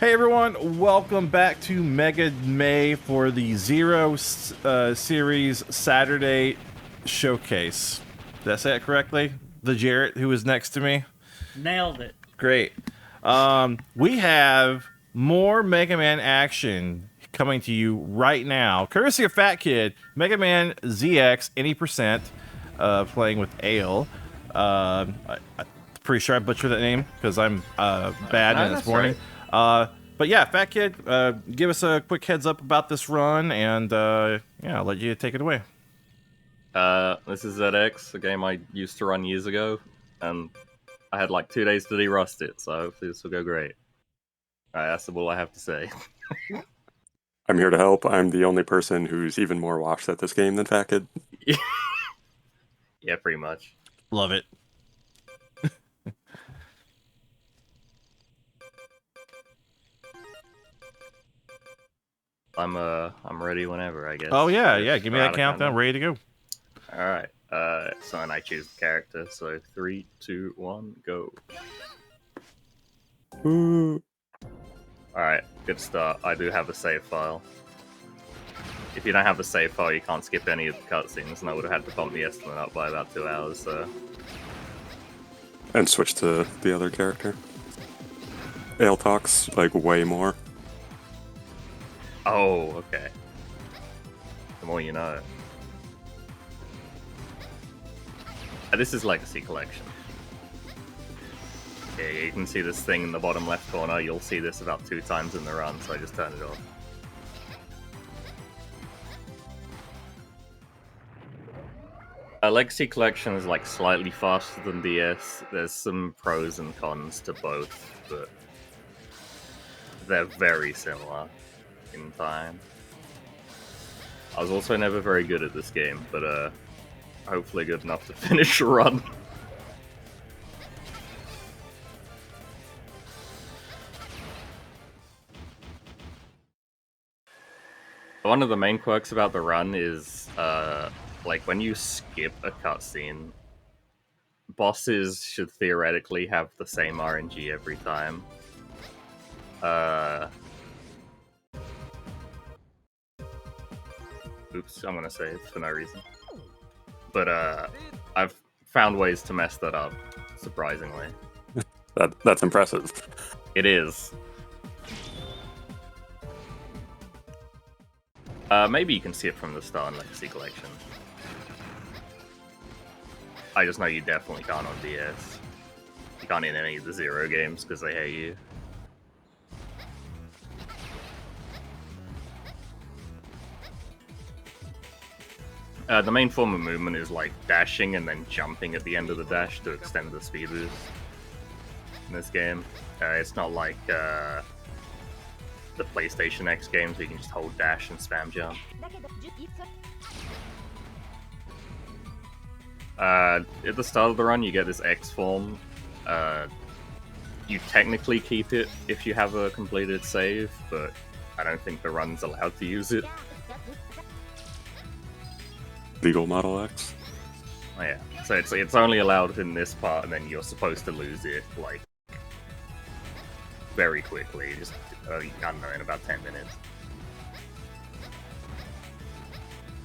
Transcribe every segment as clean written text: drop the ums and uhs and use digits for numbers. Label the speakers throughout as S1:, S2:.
S1: Hey everyone, welcome back to Mega May for the Zero Series Saturday Showcase. Did I say it correctly? The Jarrett who was next to me?
S2: Nailed it.
S1: Great. We have more Mega Man action coming to you right now, courtesy of Fatkid, Mega Man ZX, any percent, playing with Aile. I'm pretty sure I butchered that name because I'm bad and it's morning. Right. But yeah, Fatkid, give us a quick heads up about this run, and yeah, I'll let you take it away.
S3: This is ZX, a game I used to run years ago, and I had like 2 days to derust it, so hopefully this will go great. Alright, that's all I have to say.
S4: I'm here to help. I'm the only person who's even more washed at this game than Fatkid.
S3: Yeah, pretty much.
S1: Love it.
S3: I'm ready whenever, I guess.
S1: Oh yeah, yeah. Give me that countdown. Ready to go.
S3: Alright, so then I choose the character, so 3, 2, 1, go.
S4: Ooh.
S3: Alright, good start. I do have a save file. If you don't have a save file, you can't skip any of the cutscenes, and I would have had to bump the estimate up by about 2 hours, so...
S4: And switch to the other character. Aile talks, like, way more.
S3: Oh, okay. The more you know. This is Legacy Collection. Yeah, you can see this thing in the bottom left corner. You'll see this about 2 times in the run, so I just turned it off. Legacy Collection is like slightly faster than DS. There's some pros and cons to both, but they're very similar in time. I was also never very good at this game, but hopefully good enough to finish a run. One of the main quirks about the run is, like, when you skip a cutscene, bosses should theoretically have the same RNG every time. Oops, I'm gonna save for no reason. But, I've found ways to mess that up, surprisingly.
S4: That's impressive.
S3: It is. Maybe you can see it from the start in Legacy Collection. I just know you definitely can't on DS. You can't in any of the Zero games because they hate you. The main form of movement is like dashing and then jumping at the end of the dash to extend the speed boost in this game. It's not like the PlayStation X games where you can just hold dash and spam jump. At the start of the run, you get this X form. You technically keep it if you have a completed save, but I don't think the run's allowed to use it.
S4: Legal Model X.
S3: Oh yeah, so it's only allowed in this part, and then you're supposed to lose it like very quickly. Just I don't know, in about 10 minutes.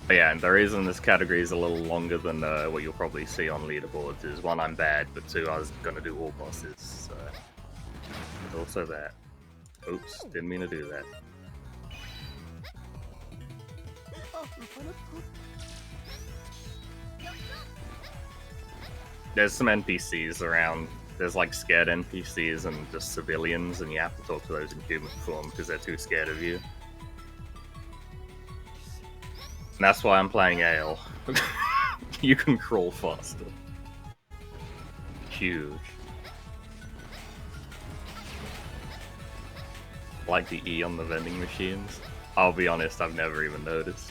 S3: But yeah, and the reason this category is a little longer than what you'll probably see on leaderboards is 1, I'm bad, but 2, I was gonna do all bosses. So there's also that. Oops, didn't mean to do that. There's some NPCs around. There's like scared NPCs and just civilians, and you have to talk to those in human form because they're too scared of you. And that's why I'm playing Aile. You can crawl faster. Huge. Like the E on the vending machines. I'll be honest, I've never even noticed.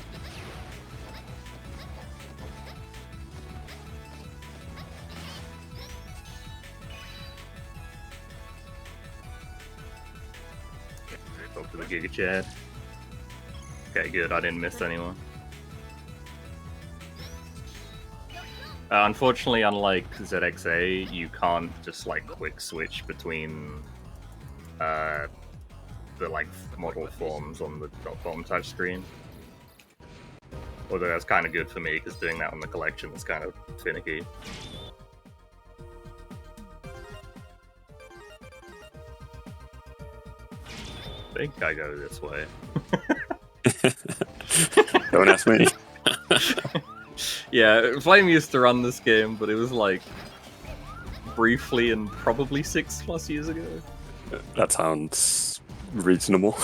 S3: Talk to the Giga Chad. Okay, good, I didn't miss anyone. Unfortunately, unlike ZXA, you can't just like quick switch between the like model forms on the .com touchscreen. Although that's kind of good for me because doing that on the collection is kind of finicky. I think I go this way.
S4: Don't ask me.
S3: Yeah, Flame used to run this game, but it was like briefly and probably 6+ years ago.
S4: That sounds reasonable.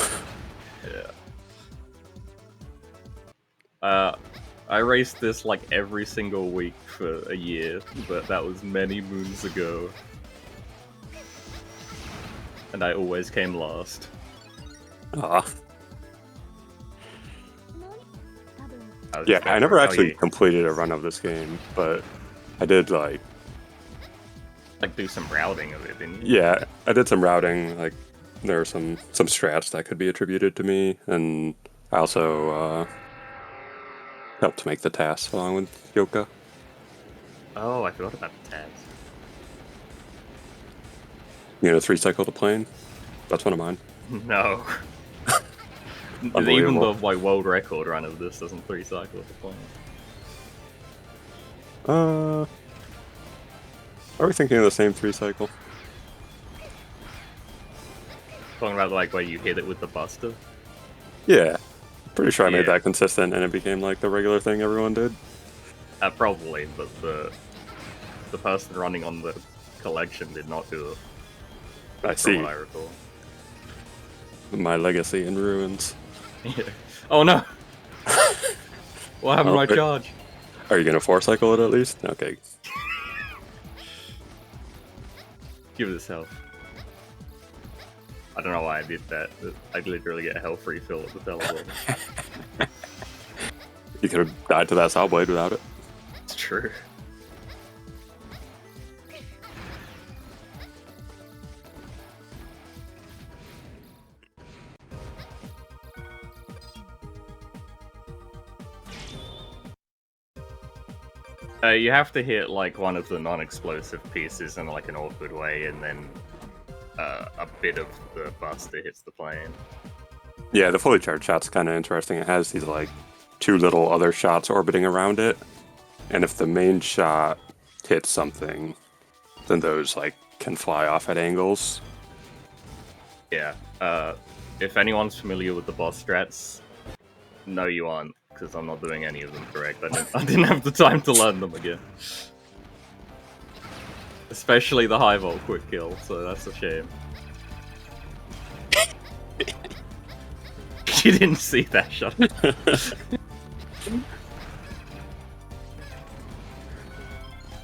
S3: Yeah. I raced this like every single week for a year, but that was many moons ago. And I always came last.
S4: Ah.
S3: was
S4: Yeah,
S3: just
S4: I
S3: like,
S4: never
S3: oh,
S4: actually
S3: yeah,
S4: completed a run of this game, but I did like
S3: do some routing of it, didn't you?
S4: yeah, I did some routing. Like there were some strats that could be attributed to me, and I also helped to make the tasks along with Yoka.
S3: Oh, I forgot about the tabs.
S4: You know, 3-cycle the plane. That's one of mine.
S3: No. Even
S4: Unbelievable.
S3: the like world record run of this doesn't 3-cycle at the point.
S4: Are we thinking of the same 3-cycle?
S3: Talking about like where you hit it with the buster.
S4: Yeah, pretty sure I made
S3: Yeah.
S4: that consistent, and it became like the regular thing everyone did.
S3: Probably, but the person running on the collection did not do it.
S4: I
S3: From
S4: see.
S3: what I recall.
S4: My legacy in ruins.
S3: Yeah. Oh no! What happened to my
S4: but-
S3: charge?
S4: Are you gonna 4-cycle it at least? Okay.
S3: Give this health. I don't know why I did that. I literally get a health refill at the teleport.
S4: You could have died to that saw blade without it.
S3: It's true. You have to hit like one of the non-explosive pieces in like an awkward way, and then a bit of the buster hits the plane.
S4: Yeah, the fully charged shot's kind of interesting. It has these like 2 little other shots orbiting around it, and if the main shot hits something, then those like can fly off at angles.
S3: Yeah. If anyone's familiar with the boss strats, no, you aren't, because I'm not doing any of them correct. I didn't have the time to learn them again. Especially the high volt quick kill, so that's a shame. You didn't see that shot. I'm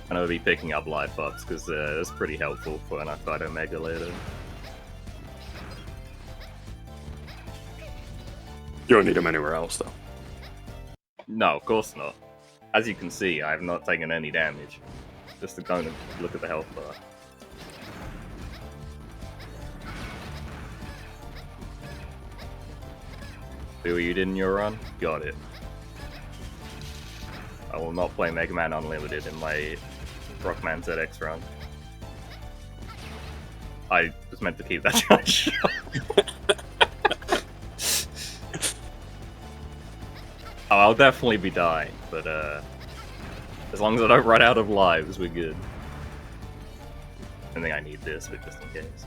S3: gonna be picking up life ups because that's pretty helpful for when I fight Omega later.
S4: You don't need them anywhere else though.
S3: No, of course not. As you can see, I have not taken any damage. Just to go and look at the health bar. See what you did in your run? Got it. I will not play Mega Man Unlimited in my Rockman ZX run. I was meant to keep that charge. Oh, I'll definitely be dying, but as long as I don't run out of lives, we're good. I think I need this, but just in case.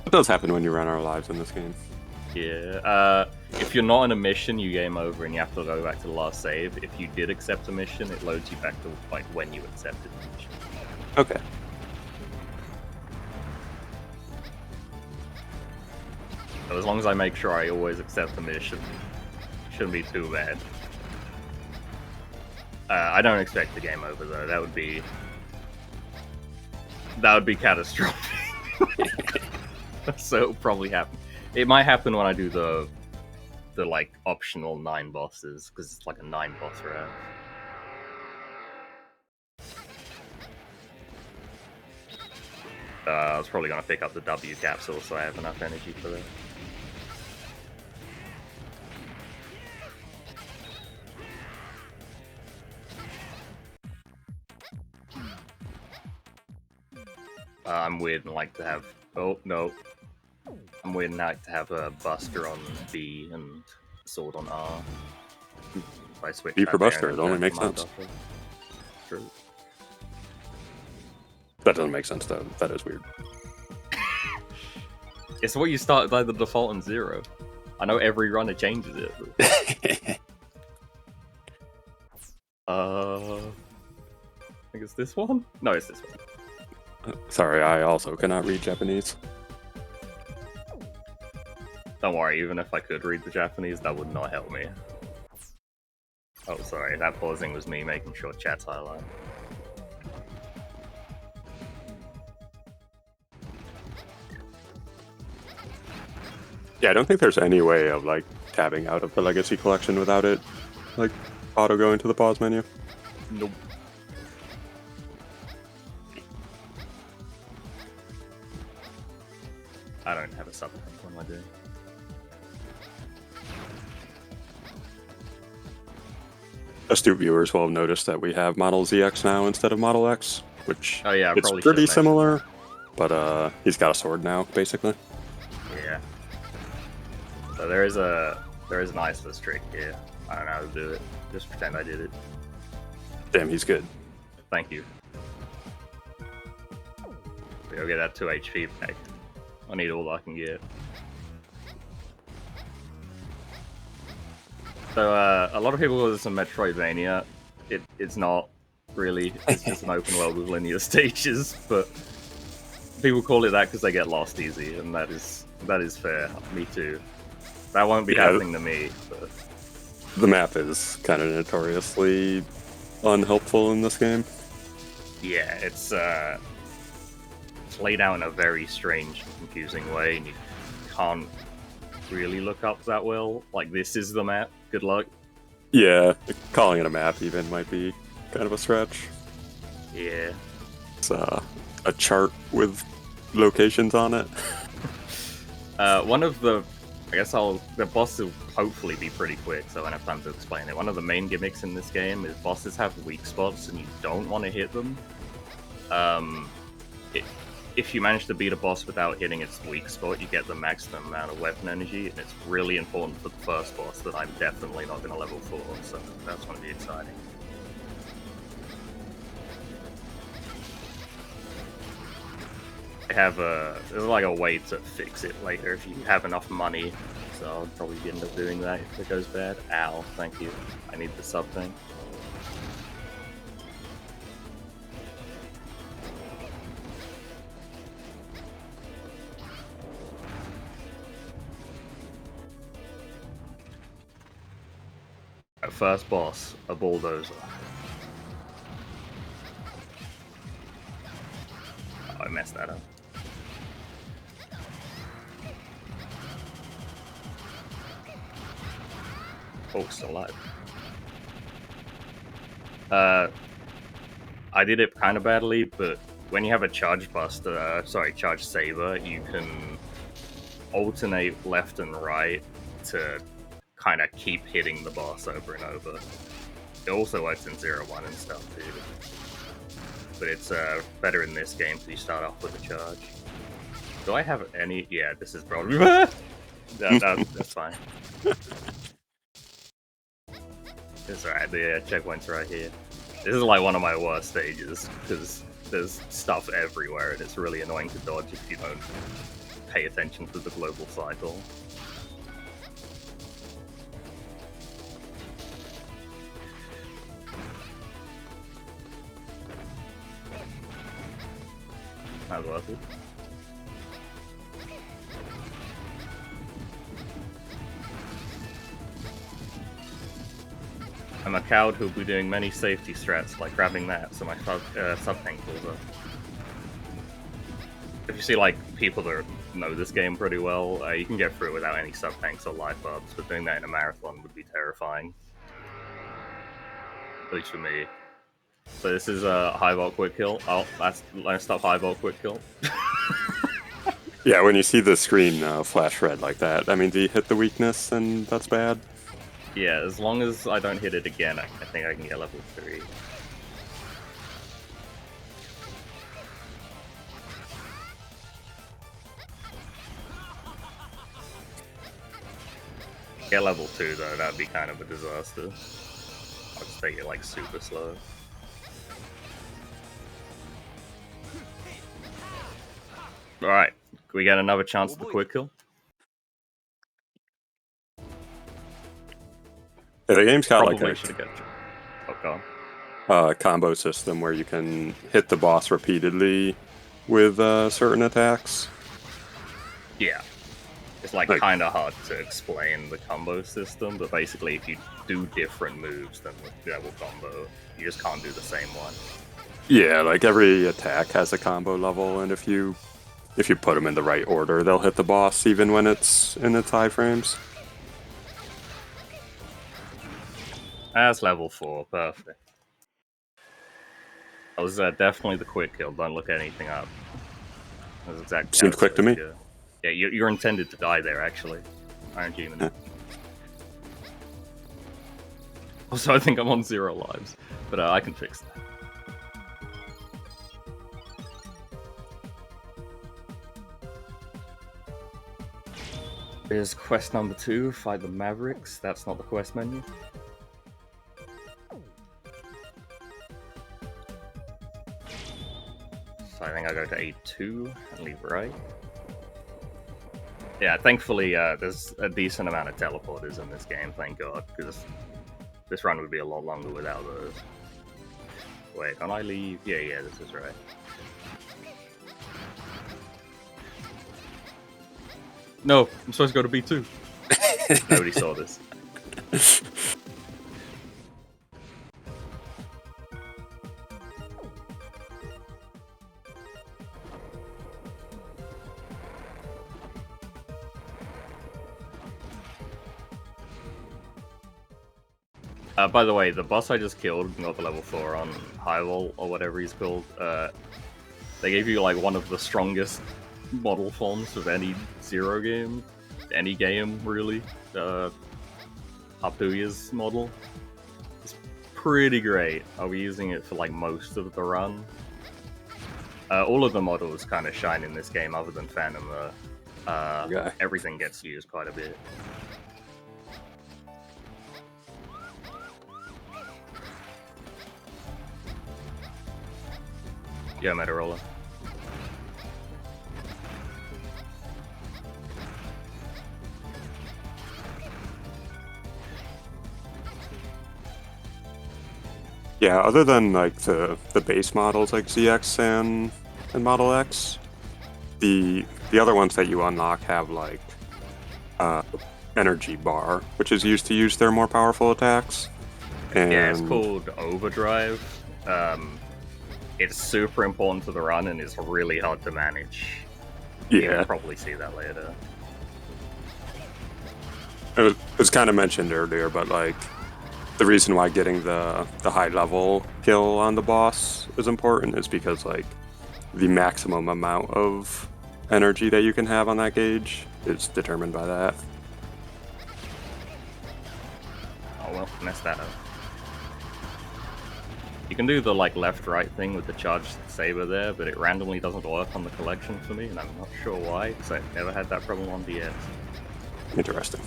S4: It does happen when you run out of lives in this game.
S3: Yeah, if you're not in a mission, you game over and you have to go back to the last save. If you did accept a mission, it loads you back to like when you accepted the mission.
S4: Okay.
S3: So as long as I make sure I always accept the mission, shouldn't be too bad. I don't expect the game over though. That would be catastrophic. So it'll probably happen. It might happen when I do the like optional 9 bosses because it's like a 9 boss round. I was probably gonna pick up the W capsule so I have enough energy for that. I'm weird and like to have. Oh no. I'm waiting out to have a Buster on B and Sword on R. If I switch
S4: B
S3: that
S4: for
S3: there
S4: Buster,
S3: and
S4: it only
S3: then
S4: makes
S3: Command
S4: sense.
S3: Buster. True.
S4: That doesn't make sense, though. That is weird.
S3: It's what you start by the default on 0. I know every run it changes it. But... I think it's this one? No, it's this one.
S4: Sorry, I also cannot read Japanese.
S3: Don't worry, even if I could read the Japanese, that would not help me. Oh, sorry, that pausing was me making sure chat's highlighted.
S4: Yeah, I don't think there's any way of, like, tabbing out of the Legacy Collection without it, like, auto going to the pause menu.
S3: Nope. I don't have a supplement when I do.
S4: Astute viewers will have noticed that we have Model ZX now instead of Model X, which
S3: Oh yeah, I
S4: it's
S3: probably
S4: pretty
S3: should've mentioned
S4: similar, but he's got a sword now, basically.
S3: Yeah. So there is an iceless trick here. I don't know how to do it. Just pretend I did it.
S4: Damn, he's good.
S3: Thank you. Go get that 2 HP back. I need all I can get. So a lot of people call this a Metroidvania. It's not really. It's just an open world with linear stages, but people call it that because they get lost easy, and that is fair. Me too. That won't be happening to me. But...
S4: The map is kind of notoriously unhelpful in this game.
S3: Yeah, it's laid out in a very strange and confusing way, and you can't really look up that well. Like, this is the map. Good luck.
S4: Yeah, calling it a map even might be kind of a stretch.
S3: Yeah.
S4: It's a chart with locations on it.
S3: One of the... I guess the boss will hopefully be pretty quick, so I won't have time to explain it. One of the main gimmicks in this game is bosses have weak spots, and you don't want to hit them. If you manage to beat a boss without hitting its weak spot, you get the maximum amount of weapon energy, and it's really important for the first boss that I'm definitely not going to level 4, so that's going to be exciting. There's like a way to fix it later if you have enough money, so I'll probably end up doing that if it goes bad. Ow, thank you. I need the sub thing. First boss, a bulldozer. Oh, I messed that up. Oh, still alive. I did it kind of badly, but when you have a charge saber, you can alternate left and right to kind of keep hitting the boss over and over. It also works in 0-1 and stuff too. But it's better in this game, so you start off with a charge. Do I have any? Yeah, this is probably... that's fine. It's alright, the checkpoint's right here. This is like one of my worst stages, because there's stuff everywhere, and it's really annoying to dodge if you don't pay attention to the global cycle. That was worth it. I'm a coward who'll be doing many safety strats, like grabbing that so my sub-tank pulls up. If you see like people that know this game pretty well, you can get through it without any sub-tanks or life ups, but doing that in a marathon would be terrifying. At least for me. So this is a high volt quick kill. Oh, that's last up high volt quick kill.
S4: Yeah, when you see the screen flash red like that, that means you hit the weakness and that's bad.
S3: Yeah, as long as I don't hit it again, I think I can get level 3. Get level 2 though, that'd be kind of a disaster. I'll just take it like super slow. Alright, can we get another chance at the quick kill?
S4: Yeah, the game's got
S3: Probably
S4: like
S3: should have got you. Oh god.
S4: a combo system where you can hit the boss repeatedly with certain attacks.
S3: Yeah. It's like kind of hard to explain the combo system, but basically if you do different moves, then that will combo. You just can't do the same one.
S4: Yeah, like every attack has a combo level, and if you put them in the right order, they'll hit the boss even when it's in its high frames.
S3: That's level 4, perfect. That was definitely the quick kill, don't look anything up. That was exactly
S4: Seemed quick to me.
S3: go. Yeah, you're intended to die there, actually. Iron Demon. Also, I think I'm on 0 lives, but I can fix that. Here's quest number 2, fight the Mavericks. That's not the quest menu. So I think I go to A2 and leave right. Yeah, thankfully there's a decent amount of teleporters in this game, thank god, because this run would be a lot longer without those. Wait, don't I leave? Yeah, this is right. No, I'm supposed to go to B2. Nobody saw this. By the way, the boss I just killed, not the level 4 on Highwall or whatever he's called, they gave you like one of the strongest model forms of any Zero game. Any game, really. Hapuya's model. It's pretty great. I'll be using it for like most of the run. All of the models kind of shine in this game other than Phantom. Everything gets used quite a bit. Yeah, Metarola.
S4: Yeah, other than like the base models like ZX and Model X, the other ones that you unlock have like energy bar, which is used to use their more powerful attacks. And
S3: yeah, it's called Overdrive. It's super important to the run and it's really hard to manage.
S4: Yeah,
S3: You'll probably see that later.
S4: it was kind of mentioned earlier, but like the reason why getting the high level kill on the boss is important is because like the maximum amount of energy that you can have on that gauge is determined by that.
S3: Oh well, messed that up. You can do the like left-right thing with the charged saber there, but it randomly doesn't work on the collection for me, and I'm not sure why, because I've never had that problem on DS.
S4: Interesting.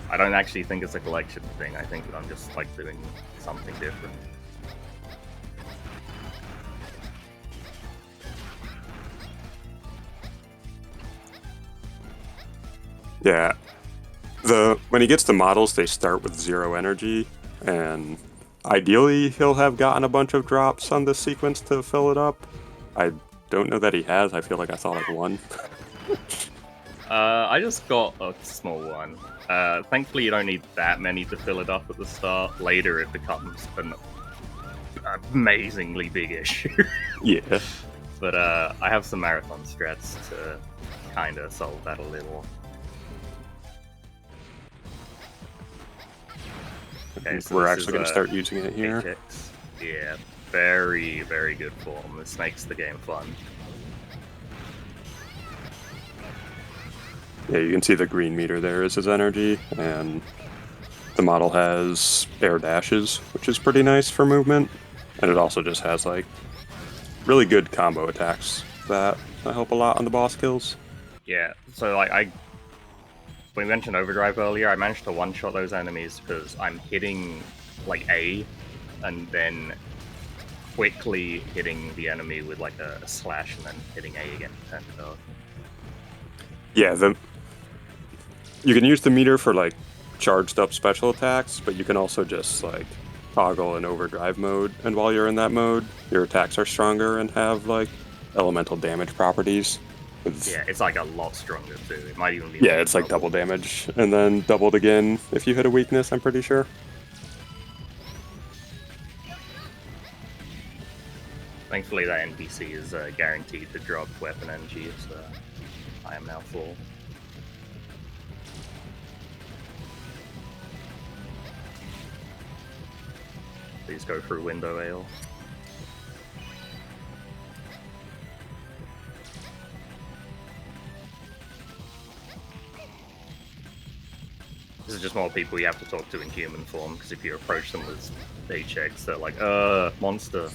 S3: I don't actually think it's a collection thing, I think that I'm just like doing something different.
S4: Yeah. When he gets the models, they start with 0 energy, and ideally he'll have gotten a bunch of drops on this sequence to fill it up. I don't know that he has. I feel like I saw like 1.
S3: I just got a small one. Thankfully you don't need that many to fill it up at the start. Later it becomes an amazingly big issue.
S4: Yeah.
S3: But I have some marathon strats to kind of solve that a little. Okay, so
S4: we're actually going to start using it here.
S3: Apex. Yeah, very, very good form. This makes the game fun.
S4: Yeah, you can see the green meter there is his energy, and the model has air dashes, which is pretty nice for movement, and it also just has like really good combo attacks that help a lot on the boss kills.
S3: Yeah, so like when we mentioned overdrive earlier, I managed to one-shot those enemies because I'm hitting like A, and then quickly hitting the enemy with like a slash, and then hitting A again to turn it off.
S4: Yeah, you can use the meter for like charged up special attacks, but you can also just like toggle in overdrive mode, and while you're in that mode, your attacks are stronger and have like elemental damage properties.
S3: Yeah, it's like a lot stronger too. It might even be.
S4: Yeah, it's like double damage, and then doubled again if you hit a weakness, I'm pretty sure.
S3: Thankfully, that NPC is guaranteed to drop weapon energy, so I am now full. Please go through window ale. This is just more people you have to talk to in human form, because if you approach them with paychecks, they're like, monster.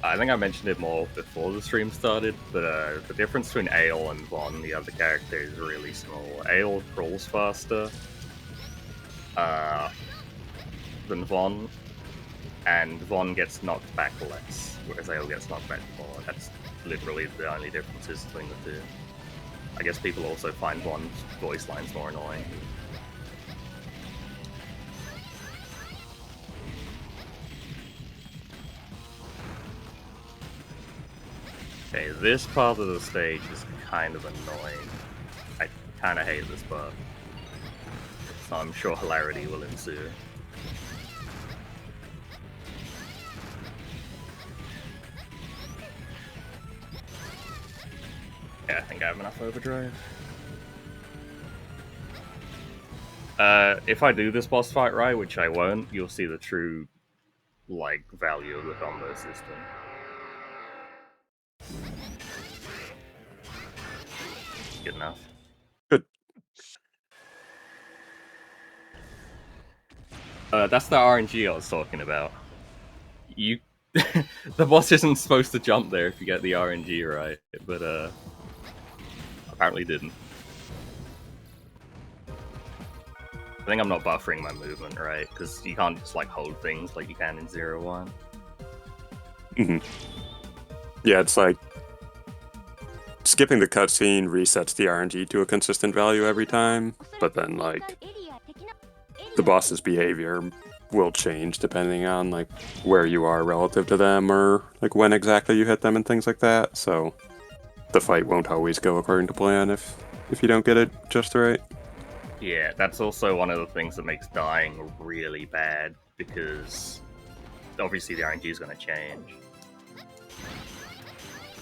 S3: I think I mentioned it more before the stream started, but the difference between Aile and Von, the other character, is really small. Aile crawls faster than Von, and Von gets knocked back less, whereas Aile gets knocked back more. That's literally the only differences between the two. I guess people also find Von's voice lines more annoying. Okay, this part of the stage is kind of annoying. I kind of hate this part. So I'm sure hilarity will ensue. Yeah, I think I have enough overdrive. If I do this boss fight right, which I won't, you'll see the true, like, value of the combo system. Good enough.
S4: Good.
S3: That's the RNG I was talking about. You, the boss isn't supposed to jump there if you get the RNG right, but apparently didn't. I think I'm not buffering my movement right, because you can't just like hold things like you can in 0-1.
S4: Mm-hmm. Yeah, it's like skipping the cutscene resets the RNG to a consistent value every time, but then like the boss's behavior will change depending on like where you are relative to them, or like when exactly you hit them and things like that. So the fight won't always go according to plan if you don't get it just right.
S3: Yeah, that's also one of the things that makes dying really bad, because obviously the RNG is going to change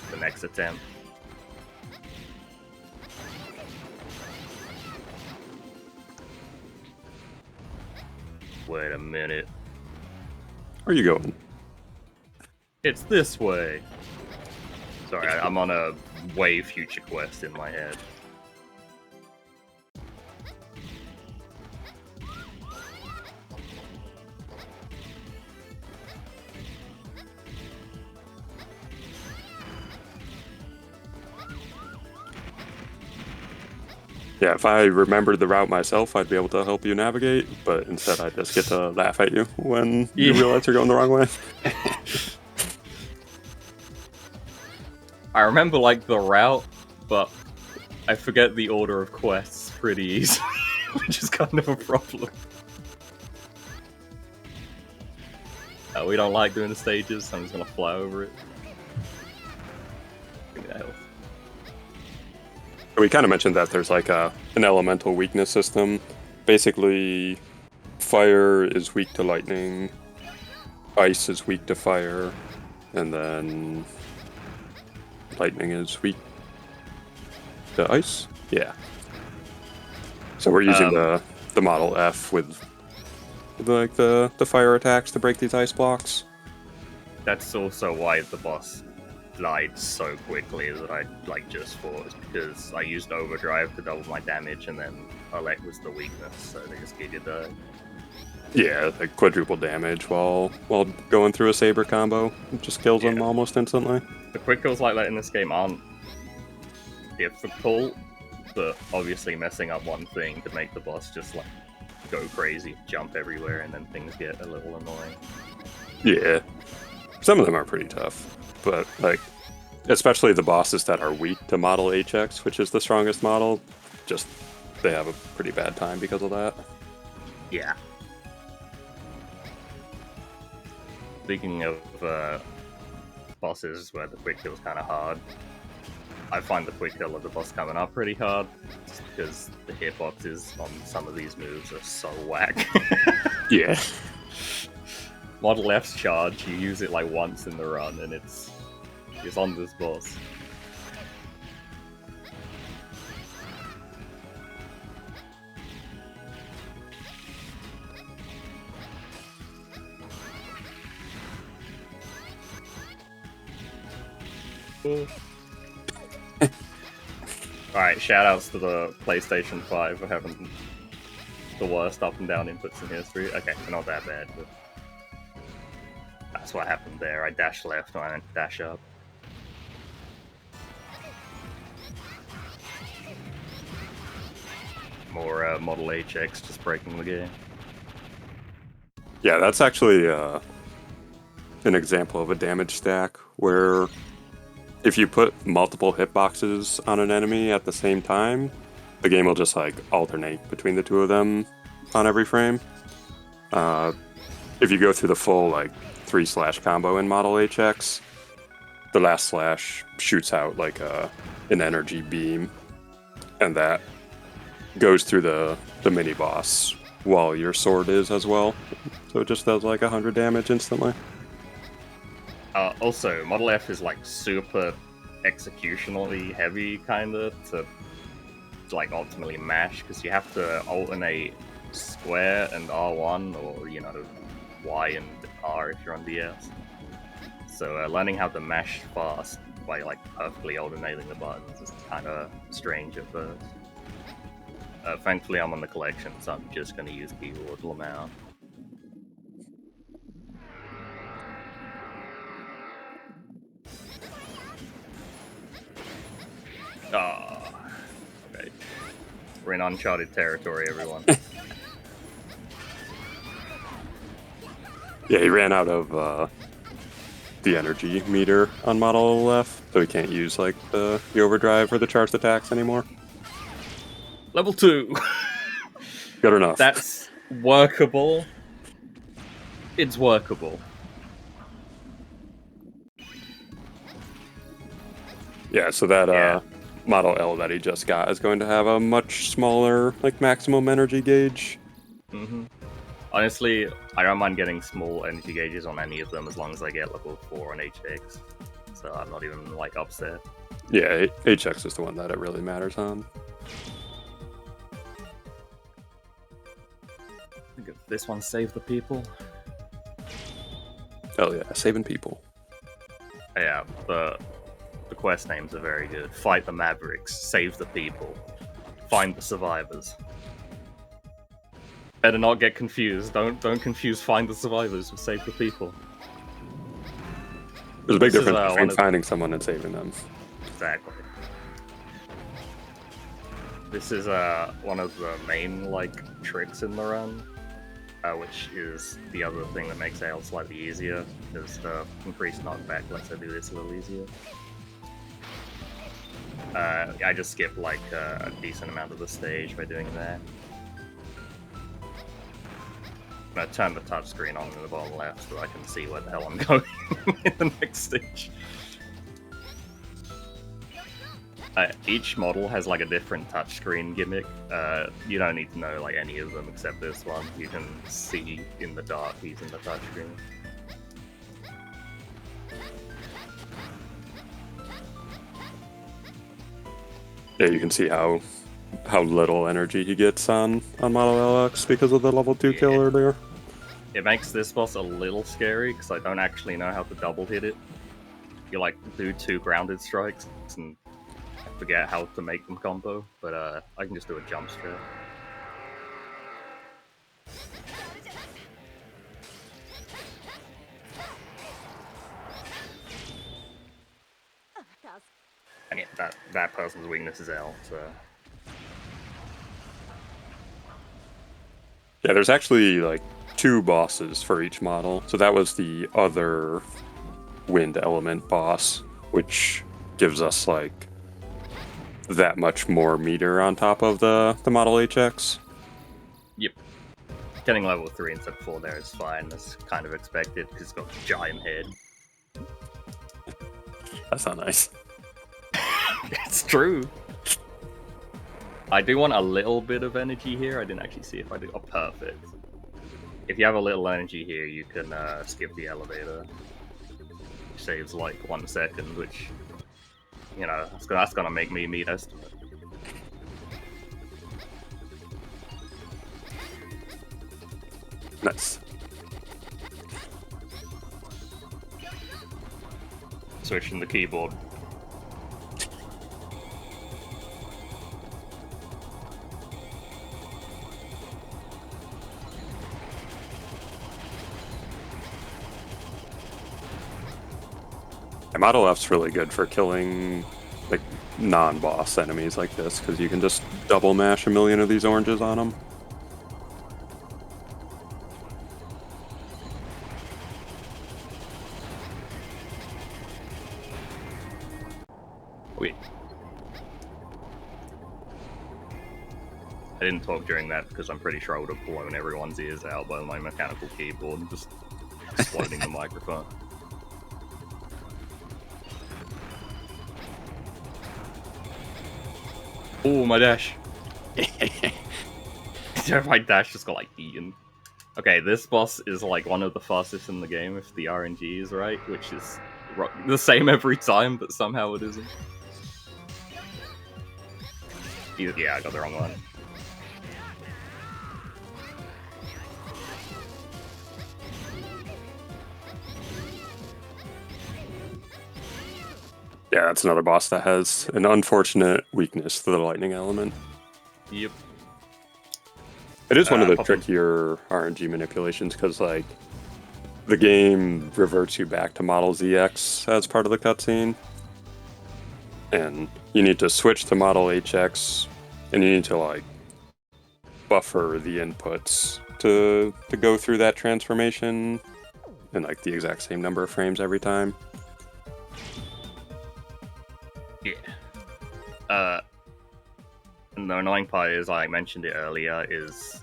S3: the next attempt. Wait a minute.
S4: Where are you going?
S3: It's this way. Sorry, I'm on a way future quest in my head.
S4: Yeah, if I remembered the route myself, I'd be able to help you navigate, but instead I just get to laugh at you when you realize you're going the wrong way.
S3: I remember, like, the route, but I forget the order of quests pretty easily, which is kind of a problem. We don't like doing the stages, so I'm just gonna fly over it. Give me that health.
S4: We kind of mentioned that there's like an elemental weakness system. Basically, fire is weak to lightning, ice is weak to fire, and then lightning is weak to ice? Yeah. So we're using the Model F with like the fire attacks to break these ice blocks.
S3: That's also why the boss died so quickly that I just fought, is because I used overdrive to double my damage, and then Aile was the weakness, so they just gave you the.
S4: Yeah, like quadruple damage while going through a saber combo. It just kills them almost instantly.
S3: The quick kills like that in this game aren't difficult, but obviously messing up one thing could make the boss just like go crazy, jump everywhere, and then things get a little annoying.
S4: Yeah. Some of them are pretty tough, but like, especially the bosses that are weak to Model HX, which is the strongest model, just they have a pretty bad time because of that.
S3: Yeah. Speaking of bosses where the quick kill is kind of hard, I find the quick kill of the boss coming up pretty hard, just because the hitboxes on some of these moves are so whack.
S4: Yeah.
S3: Model F's charge, you use it like once in the run, and it's on this boss. Alright, shoutouts to the PlayStation 5 for having the worst up and down inputs in history. Okay, not that bad, but that's what happened there. I dashed left when I went dash up. More Model HX just breaking the game.
S4: Yeah, that's actually an example of a damage stack where if you put multiple hitboxes on an enemy at the same time, the game will just like alternate between the two of them on every frame. If you go through the full like 3/ combo in Model HX, the last slash shoots out like an energy beam, and that goes through the mini boss while your sword is as well. So it just does like 100 damage instantly.
S3: Also, Model F is like super executionally heavy, kinda, to like ultimately mash, because you have to alternate square and R1, or Y and R if you're on DS. So learning how to mash fast by like perfectly alternating the buttons is kind of strange at first. Thankfully, I'm on the collection, so I'm just going to use keyboard Lamau. Oh, okay. We're in uncharted territory, everyone.
S4: Yeah, he ran out of the energy meter on Model F, so he can't use like the overdrive or the charged attacks anymore.
S3: Level 2!
S4: Good enough.
S3: That's workable. It's workable.
S4: Yeah, so that Model L that he just got is going to have a much smaller like maximum energy gauge.
S3: Mm-hmm. Honestly, I don't mind getting small energy gauges on any of them as long as I get level 4 on HX. So I'm not even like upset.
S4: Yeah, HX is the one that it really matters on.
S3: I think this one Save the People.
S4: Oh yeah, saving people.
S3: Yeah, the quest names are very good. Fight the Mavericks, save the people, find the survivors. Better not get confused. Don't confuse find the survivors with save the people.
S4: There's a big difference between finding someone and saving them.
S3: Exactly. This is one of the main like tricks in the run, which is the other thing that makes Aile slightly easier, because the increased knockback lets I do this a little easier. I just skipped like a decent amount of the stage by doing that. I'm gonna turn the touchscreen on in the bottom left so I can see where the hell I'm going in the next stage. Each model has like a different touchscreen gimmick. You don't need to know like any of them except this one. You can see in the dark using the touchscreen.
S4: Yeah, you can see how little energy he gets on Model LX because of the level 2 kill earlier.
S3: It makes this boss a little scary because I don't actually know how to double hit it. You like do 2 grounded strikes and forget how to make them combo, but I can just do a jump strat. And yeah, that person's weakness is L, so...
S4: Yeah, there's actually like 2 bosses for each model. So that was the other wind element boss, which gives us like that much more meter on top of the model HX.
S3: Yep. Getting level 3 instead of 4 there is fine. That's kind of expected because it's got a giant head.
S4: That's not nice.
S3: It's true. I do want a little bit of energy here. I didn't actually see if I do. Oh, perfect. If you have a little energy here, you can skip the elevator. Which saves like 1 second, which, you know, that's gonna make me meet estimate.
S4: Nice.
S3: Switching the keyboard.
S4: Model F's really good for killing like non-boss enemies like this because you can just double mash a million of these oranges on them.
S3: Wait. I didn't talk during that because I'm pretty sure I would have blown everyone's ears out by my mechanical keyboard and just exploding the microphone. Oh, my dash. My dash just got like eaten. Okay, this boss is like one of the fastest in the game if the RNG is right, which is the same every time, but somehow it isn't. Yeah, I got the wrong one.
S4: Yeah, that's another boss that has an unfortunate weakness to the lightning element.
S3: Yep.
S4: It is one of the trickier RNG manipulations because, like, the game reverts you back to Model ZX as part of the cutscene. And you need to switch to Model HX, and you need to, like, buffer the inputs to go through that transformation in, like, the exact same number of frames every time.
S3: Yeah. And the annoying part is, I mentioned it earlier, is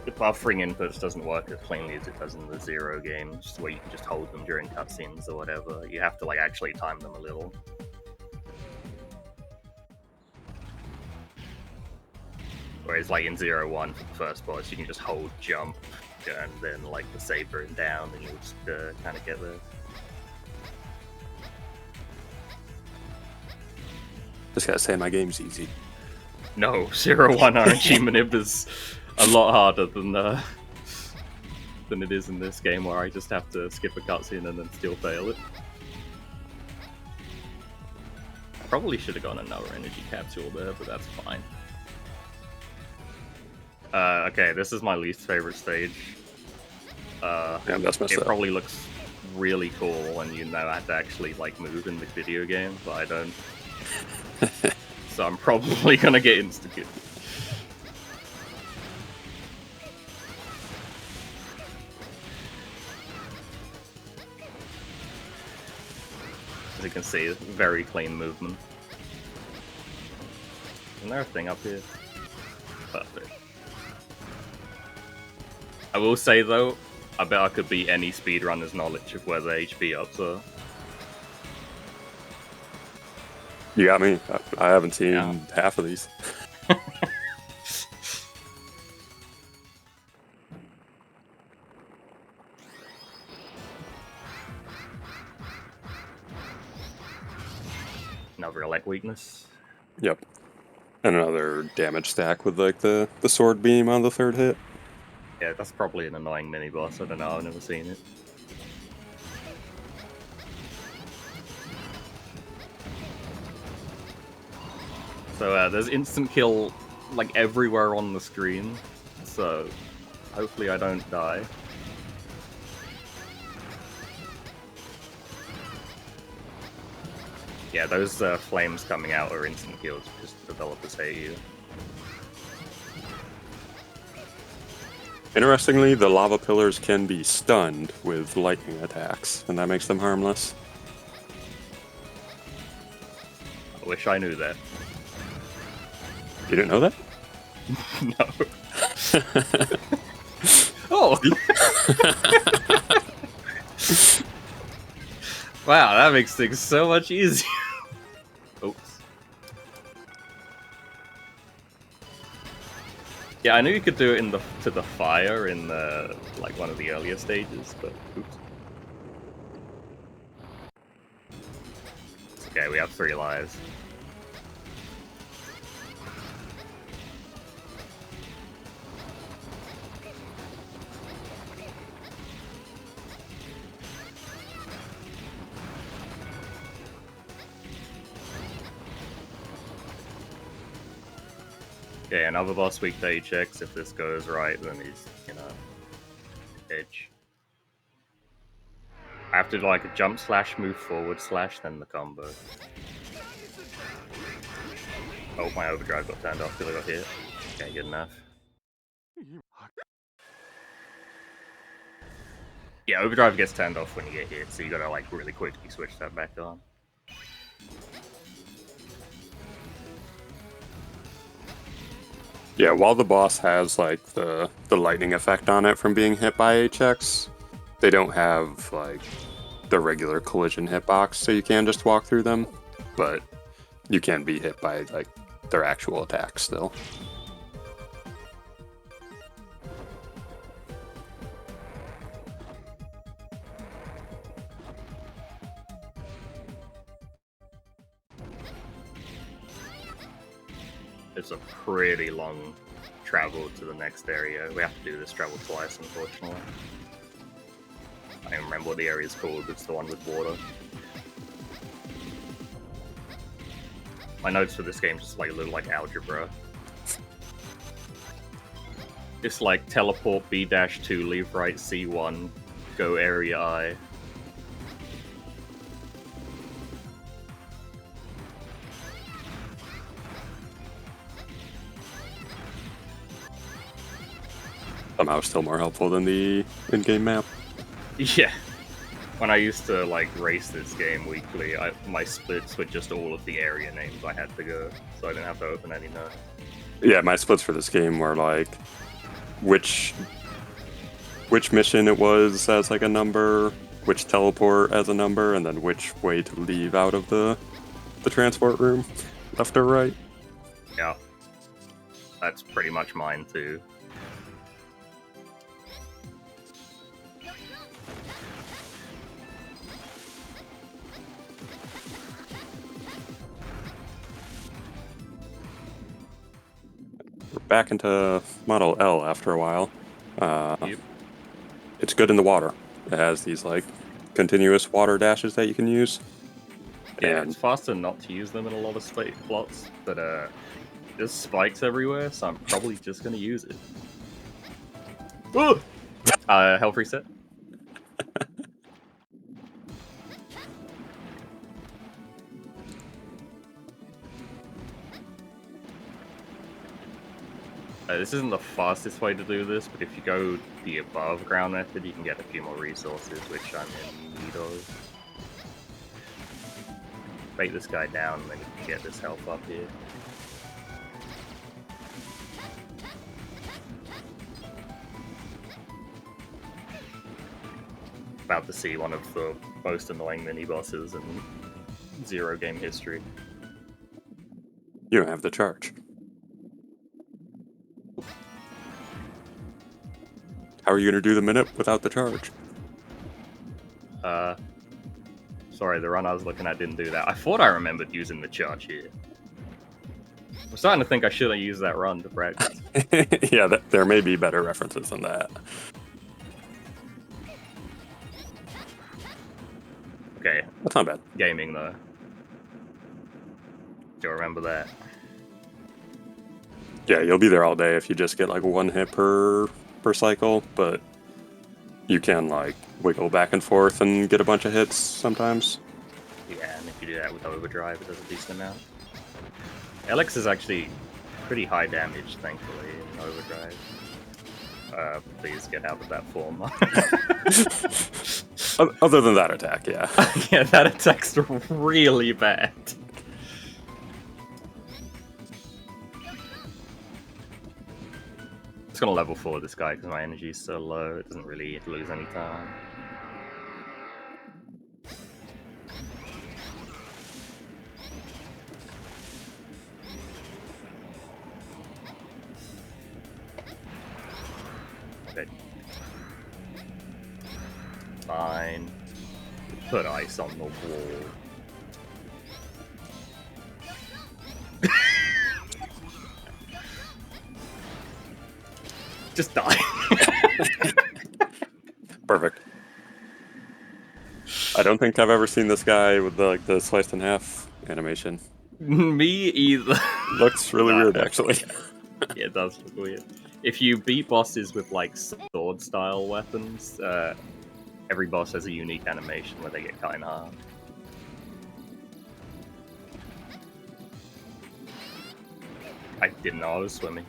S3: the buffering inputs doesn't work as cleanly as it does in the Zero games, where you can just hold them during cutscenes or whatever. You have to like actually time them a little. Whereas like in 0-1 for the first boss, you can just hold jump and then like the saber and down, and you'll just kind of get there.
S4: Just gotta say, my game's easy.
S3: No, 0-1 RNG manip is a lot harder than it is in this game, where I just have to skip a cutscene and then still fail it. Probably should have gone another energy capsule there, but that's fine. Okay, this is my least favorite stage.
S4: Yeah, that's messed
S3: it
S4: up.
S3: probably looks really cool when you know how to actually like move in the video game, but I don't. So I'm probably gonna get insta-killed. As you can see, very clean movement. Isn't there a thing up here? Perfect. I will say though, I bet I could beat any speedrunner's knowledge of where the HP ups are.
S4: You got me. I haven't seen half of these.
S3: Another elect weakness.
S4: Yep. And another damage stack with like the sword beam on the third hit.
S3: Yeah, that's probably an annoying mini boss. I don't know. I've never seen it. So there's instant kill like everywhere on the screen. So hopefully I don't die. Yeah, those flames coming out are instant kills because the developers hate you.
S4: Interestingly, the lava pillars can be stunned with lightning attacks, and that makes them harmless.
S3: I wish I knew that.
S4: You didn't know that?
S3: No. Oh! Wow, that makes things so much easier. Oops. Yeah, I knew you could do it to the fire in the like one of the earlier stages, but oops. It's okay, we have 3 lives. Okay, another boss weekday checks. If this goes right, then he's, edge. I have to do like a jump slash, move forward slash, then the combo. Oh, my overdrive got turned off because I got hit. Okay, good enough. Yeah, overdrive gets turned off when you get hit, so you gotta like really quickly switch that back on.
S4: Yeah, while the boss has like the lightning effect on it from being hit by HX, they don't have like the regular collision hitbox, so you can just walk through them, but you can be hit by like their actual attacks still.
S3: It's a pretty long travel to the next area. We have to do this travel twice, unfortunately. I don't remember what the area's called, it's the one with water. My notes for this game just like a little like algebra. It's like teleport B-2, leave right C1, go area I.
S4: Somehow still more helpful than the in-game map.
S3: Yeah. When I used to like race this game weekly, my splits were just all of the area names I had to go, so I didn't have to open any notes.
S4: Yeah, my splits for this game were like which mission it was as like a number, which teleport as a number, and then which way to leave out of the transport room, left or right.
S3: Yeah. That's pretty much mine too.
S4: We're back into Model L after a while.
S3: Yep.
S4: It's good in the water. It has these like continuous water dashes that you can use.
S3: Yeah,
S4: And
S3: it's faster not to use them in a lot of plots, but there's spikes everywhere, so I'm probably just gonna use it. Health reset. This isn't the fastest way to do this, but if you go the above ground method, you can get a few more resources, which I'm in need of. Bait this guy down, and then you can get this health up here. About to see one of the most annoying mini-bosses in Zero game history.
S4: you don't have the charge. How are you going to do the minute without the charge?
S3: Sorry, the run I was looking at didn't do that. I thought I remembered using the charge here. I'm starting to think I should have used that run to practice.
S4: Yeah, there may be better references than that.
S3: Okay,
S4: That's not bad.
S3: gaming though. Do you remember that?
S4: Yeah, you'll be there all day if you just get like 1 hit per cycle, but you can like wiggle back and forth and get a bunch of hits sometimes.
S3: Yeah, and if you do that with overdrive, it does a decent amount. Alex is actually pretty high damage, thankfully, in overdrive. Please get out of that form.
S4: Other than that attack, yeah.
S3: Yeah, that attack's really bad. Just gonna level 4 this guy because my energy is so low, it doesn't really lose any time. Okay. Fine. Put ice on the wall. Just die.
S4: Perfect. I don't think I've ever seen this guy with the sliced in half animation.
S3: Me either.
S4: Looks really weird, actually.
S3: Yeah, it does look weird. If you beat bosses with like sword style weapons, every boss has a unique animation where they get cut in half. I didn't know I was swimming.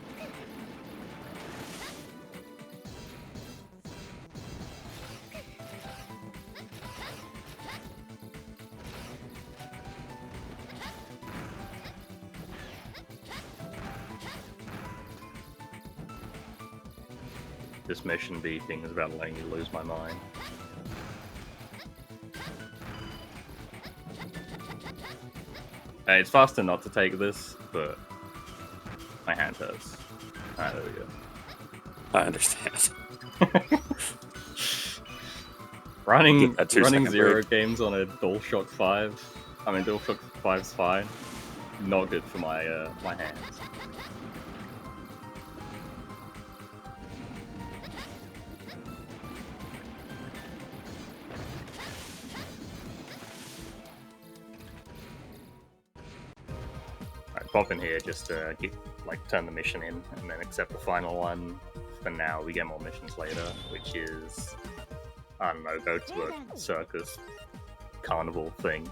S3: This mission beating is about letting you lose my mind. It's faster not to take this, but my hand hurts. Alright, there we go.
S4: I understand.
S3: Running
S4: Get that 2-second
S3: Zero
S4: break.
S3: games on a DualShock 5. I mean, DualShock 5's fine. Not good for my my hands. Alright, pop in here just to turn the mission in and then accept the final one. For now, we get more missions later, which is, I don't know, go to a circus carnival thing.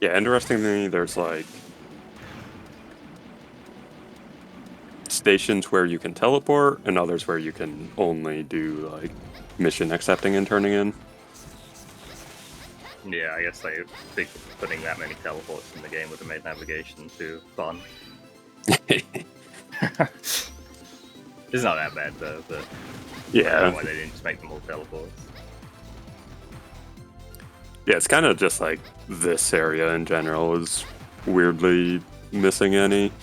S4: Yeah, interestingly, there's like stations where you can teleport and others where you can only do like mission accepting and turning in.
S3: Yeah, I guess they think putting that many teleports in the game would have made navigation too fun. It's not that bad though, but I don't know
S4: Yeah.
S3: why they didn't just make them all teleports.
S4: Yeah, it's kind of just like this area in general is weirdly missing any.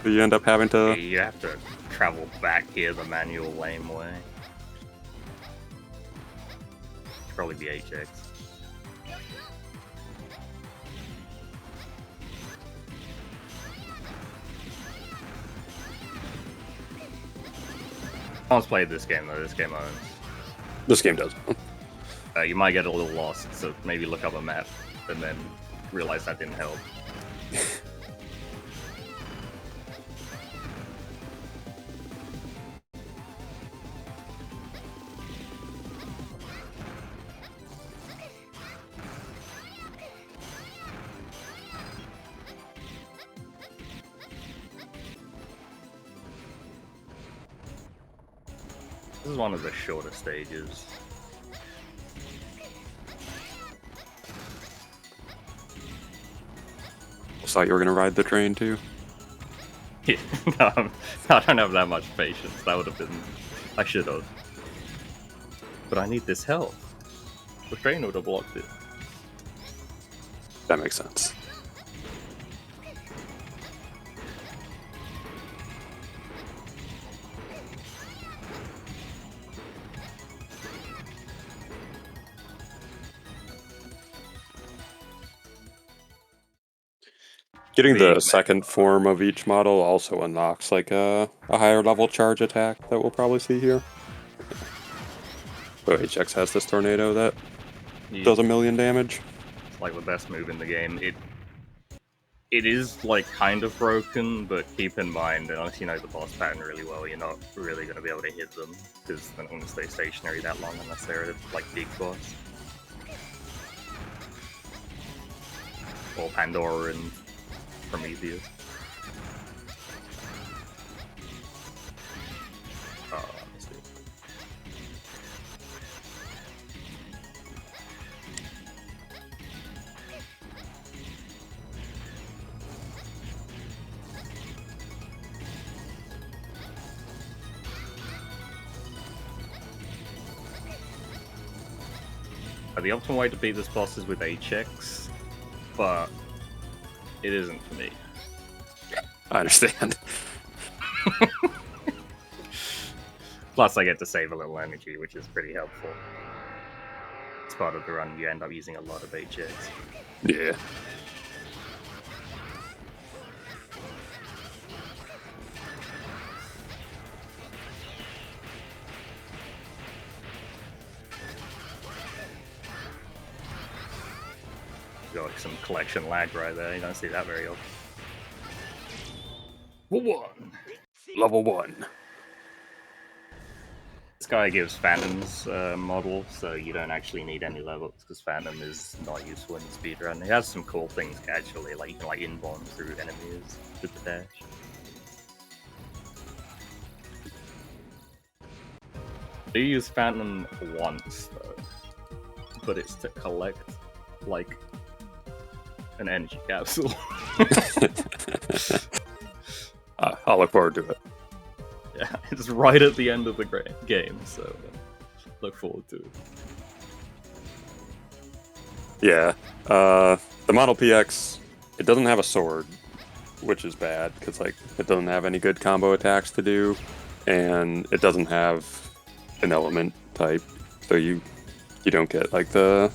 S4: So you end up having
S3: Yeah,
S4: to.
S3: you have to travel back here the manual lame way. Probably be HX. I once played this game though, this game owns.
S4: This game does.
S3: You might get a little lost, so maybe look up a map and then realize that didn't help. This is one of the shorter stages.
S4: Thought you were gonna ride the train too.
S3: Yeah, no, I don't have that much patience. That would have been... I should have. But I need this health. The train would have blocked it.
S4: That makes sense. Getting
S3: Big
S4: the second form of each model also unlocks like a higher level charge attack that we'll probably see here. So HX has this tornado that does 1,000,000 damage.
S3: It's like the best move in the game. It is like kind of broken, but keep in mind, unless you know the boss pattern really well, you're not really going to be able to hit them because they're not going to stay stationary that long unless they're like big boss. Or Pandora and Prometheus. Let's see. The optimal way to beat this boss is with HX, but it isn't for me.
S4: I understand.
S3: Plus, I get to save a little energy, which is pretty helpful. As part of the run, you end up using a lot of HX.
S4: Yeah.
S3: Got like some collection lag right there. You don't see that very often. One.
S4: Level 1.
S3: This guy gives Phantom's model, so you don't actually need any levels because Phantom is not useful in the speedrun. It has some cool things casually, like you can like inbound through enemies with the dash. I do use Phantom once though, but it's to collect like an energy capsule.
S4: I'll look forward to it.
S3: Yeah, it's right at the end of the game, so look forward to it.
S4: Yeah. The Model PX, it doesn't have a sword, which is bad, because like it doesn't have any good combo attacks to do, and it doesn't have an element type, so you don't get like the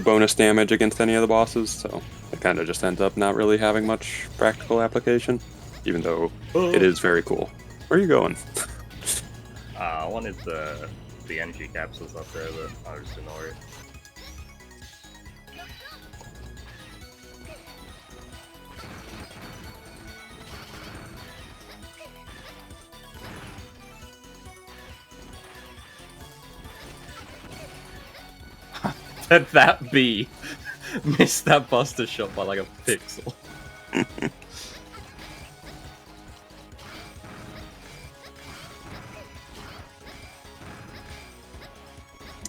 S4: bonus damage against any of the bosses, so it kind of just ends up not really having much practical application, even though it is very cool. Where are you going?
S3: I wanted the energy capsules up there, but I'll just ignore it. That bee missed that buster shot by like a pixel.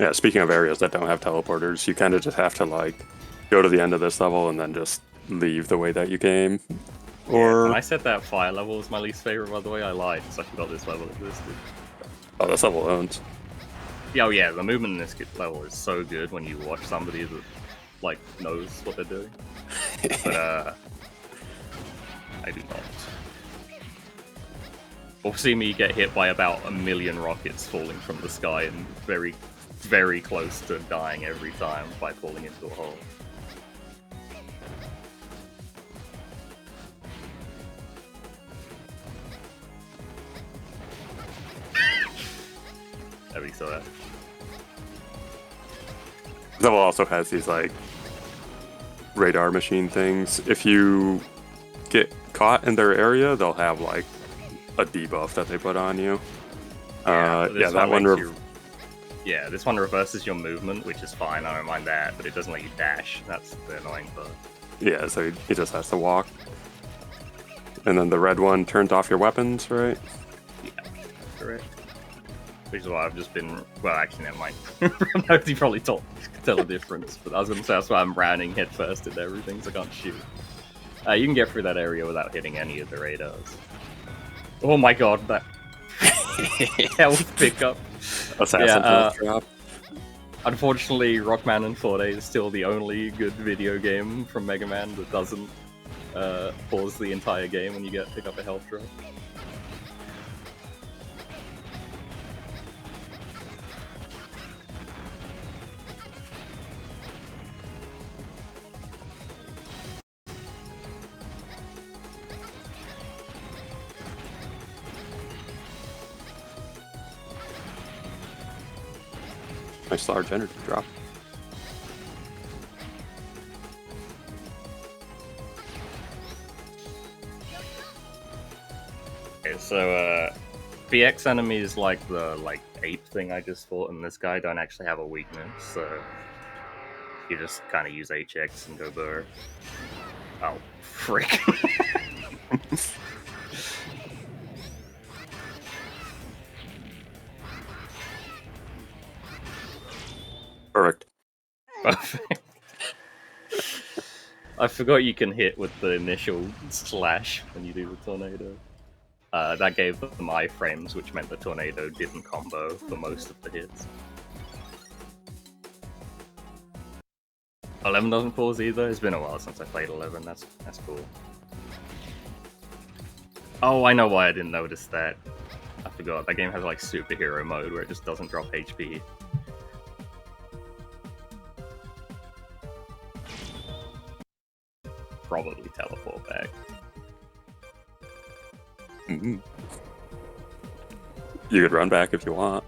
S4: Yeah, speaking of areas that don't have teleporters, you kind of just have to like go to the end of this level and then just leave the way that you came. Or
S3: When I said that fire level was my least favorite, by the way, I lied because I forgot this level existed.
S4: oh, this level owns.
S3: Yeah, oh yeah, the movement in this level is so good when you watch somebody that like knows what they're doing. But I do not. Or see me get hit by about 1,000,000 rockets falling from the sky and very, very close to dying every time by falling into a hole. There we saw that.
S4: This level also has these like radar machine things. If you get caught in their area, they'll have like a debuff that they put on you.
S3: This
S4: that one.
S3: This one reverses your movement, which is fine. I don't mind that, but it doesn't let you dash. That's the annoying part.
S4: Yeah, so he just has to walk. And then the red one turns off your weapons, right?
S3: Yeah, correct. Which is why I've just been. Well, actually, never mind. You probably could tell the difference, but I was going to say that's why I'm rounding head first into everything, so I can't shoot. You can get through that area without hitting any of the radars. Oh my god, that health pickup.
S4: Assassin health drop.
S3: Unfortunately, Rockman and 4-Day is still the only good video game from Mega Man that doesn't pause the entire game when you pick up a health drop.
S4: Nice large energy drop.
S3: Okay, so BX enemies like the ape thing I just fought, and this guy don't actually have a weakness, so you just kind of use HX and go burr. Oh, frick.
S4: Perfect.
S3: Perfect. I forgot you can hit with the initial slash when you do the tornado. That gave them iframes, which meant the tornado didn't combo for most of the hits. 11 doesn't pause either. It's been a while since I played 11. That's cool. Oh, I know why I didn't notice that. I forgot. That game has like superhero mode where it just doesn't drop HP. Probably teleport back.
S4: Mm-hmm. You could run back if you want.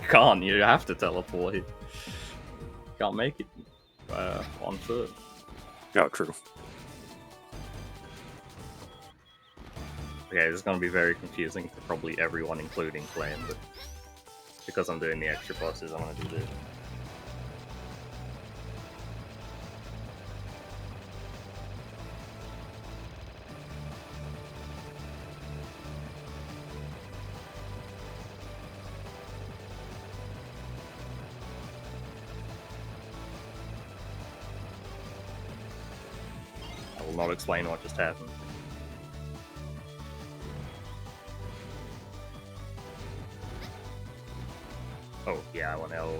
S3: You can't. You have to teleport. You can't make it on foot.
S4: Oh, true.
S3: Okay, this is going to be very confusing for probably everyone, including Flame, but because I'm doing the extra bosses, I'm going to do this. I will not explain what just happened. Oh, yeah, I want L.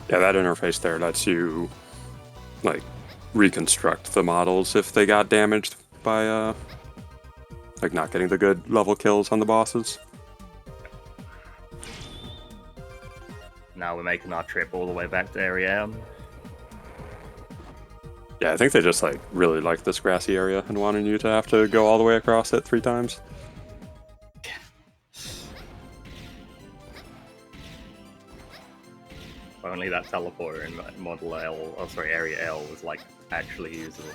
S4: Yeah, that interface there lets you, like, reconstruct the models if they got damaged by, like, not getting the good level kills on the bosses.
S3: Now we're making our trip all the way back to Area M.
S4: Yeah, I think they just, like, really like this grassy area and wanting you to have to go all the way across it 3 times.
S3: Only that teleporter in Model L, oh sorry, Area L was like actually usable.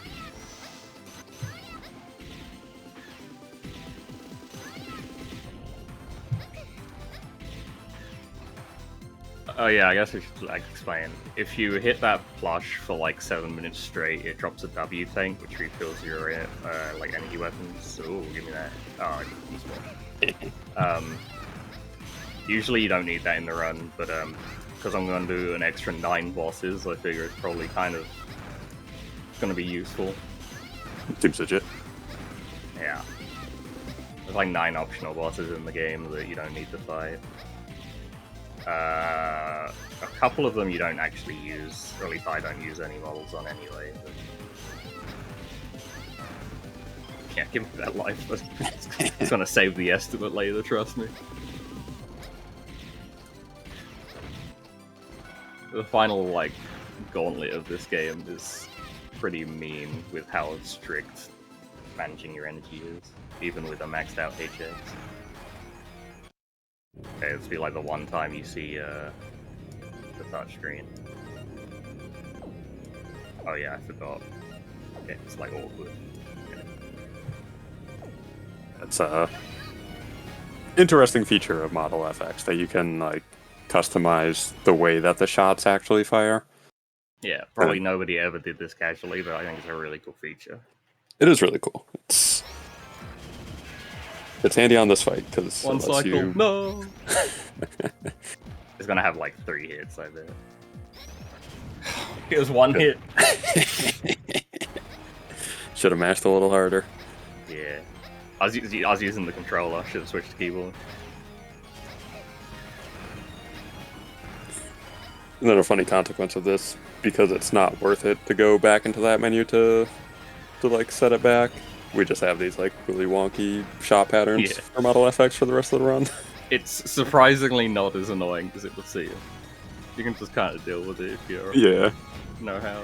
S3: Oh yeah, I guess we should like explain. If you hit that plush for like 7 minutes straight, it drops a W tank, which refills your like energy weapons. Ooh, give me that. Oh, I can use one. Usually you don't need that in the run, but because I'm going to do an extra 9 bosses, I figure it's probably kind of going to be useful.
S4: Seems legit.
S3: Yeah. There's like 9 optional bosses in the game that you don't need to fight. A couple of them you don't actually use, or at least I don't use any models on anyway. But... yeah, give me that life. It's going to save the estimate later, trust me. The final, like, gauntlet of this game is pretty mean with how strict managing your energy is, even with a maxed out HX. Okay, this will be like the one time you see the touchscreen. Oh yeah, I forgot. Okay, it's like awkward. Okay.
S4: That's a interesting feature of Model FX that you can like customize the way that the shots actually fire.
S3: Yeah, probably nobody ever did this casually, but I think it's a really cool feature.
S4: It is really cool. It's handy on this fight because
S3: one cycle. No. It's gonna have like 3 hits, I bet. It was 1 hit.
S4: Should have mashed a little harder.
S3: Yeah, I was using the controller. Should have switched to keyboard.
S4: And then a funny consequence of this, because it's not worth it to go back into that menu to like set it back. We just have these like really wonky shot patterns for Model FX for the rest of the run.
S3: It's surprisingly not as annoying as it would seem. You can just kind of deal with it if you know how.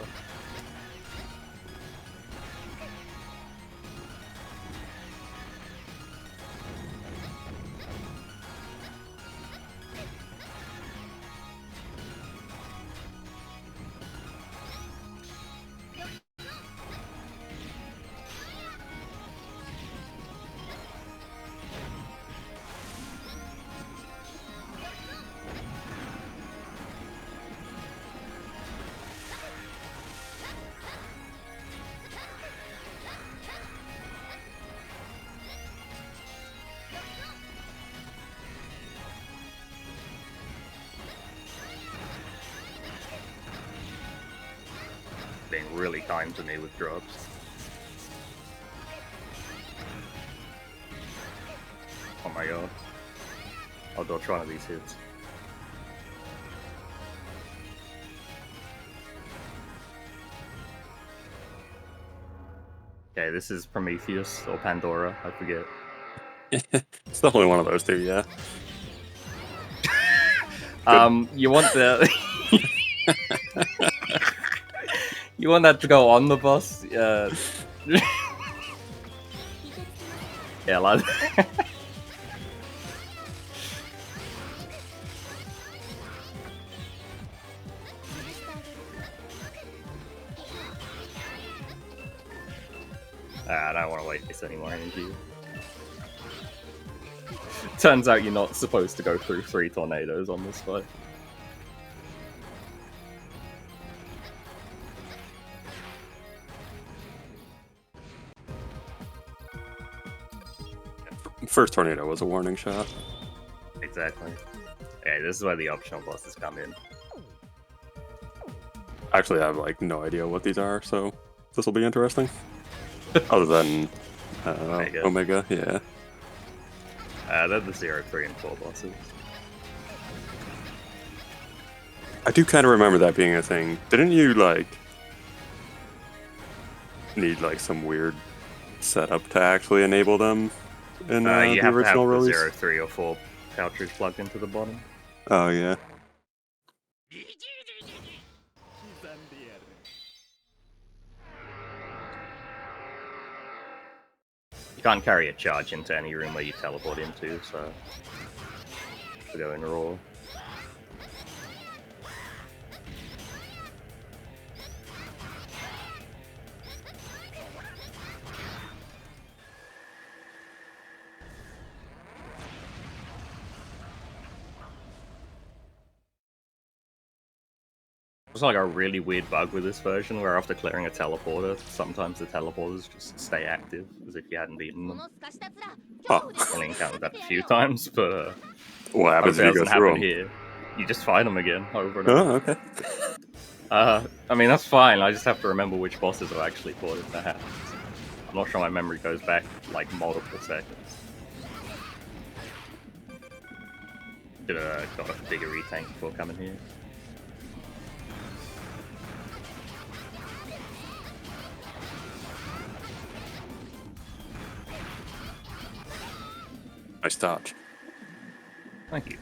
S3: being really kind to me with drops. Oh my god. I'll dodge one of these hits. Okay, this is Prometheus or Pandora, I forget.
S4: It's definitely one of those two, yeah.
S3: You want the you want that to go on the boss? Yeah, like I don't want to waste any more energy. Turns out you're not supposed to go through 3 tornadoes on this fight.
S4: First tornado was a warning shot.
S3: Exactly. Okay, this is where the optional bosses come in.
S4: Actually, I have like no idea what these are, so this will be interesting. Other than Omega, yeah.
S3: They're the 0, 3, and 4 bosses.
S4: I do kind of remember that being a thing. Didn't you like need like some weird setup to actually enable them in
S3: You
S4: the
S3: have to have
S4: original
S3: the
S4: release?
S3: 0, 3, or 4 cartridge plugged into the bottom.
S4: Oh yeah.
S3: You can't carry a charge into any room where you teleport into, so we go in raw. There's like a really weird bug with this version where after clearing a teleporter, sometimes the teleporters just stay active as if you hadn't beaten them.
S4: Huh.
S3: I've only encountered that a few times, but
S4: What happens
S3: hopefully
S4: if
S3: that
S4: you go
S3: doesn't
S4: through
S3: happen
S4: them?
S3: here. You just fight them again over and over.
S4: Oh, okay.
S3: I mean, that's fine. I just have to remember which bosses are actually brought into hands. I'm not sure my memory goes back like multiple seconds. Should have got a bigger retank before coming here.
S4: Nice dodge.
S3: Thank you.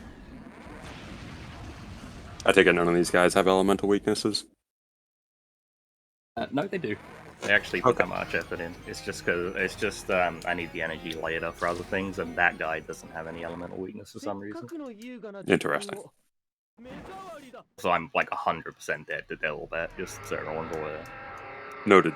S4: I take it none of these guys have elemental weaknesses.
S3: No, they do. They actually put that much effort in. It's just I need the energy later for other things, and that guy doesn't have any elemental weakness for some reason.
S4: Interesting.
S3: So I'm like 100% dead to Devil Bat, just so everyone's aware.
S4: Noted.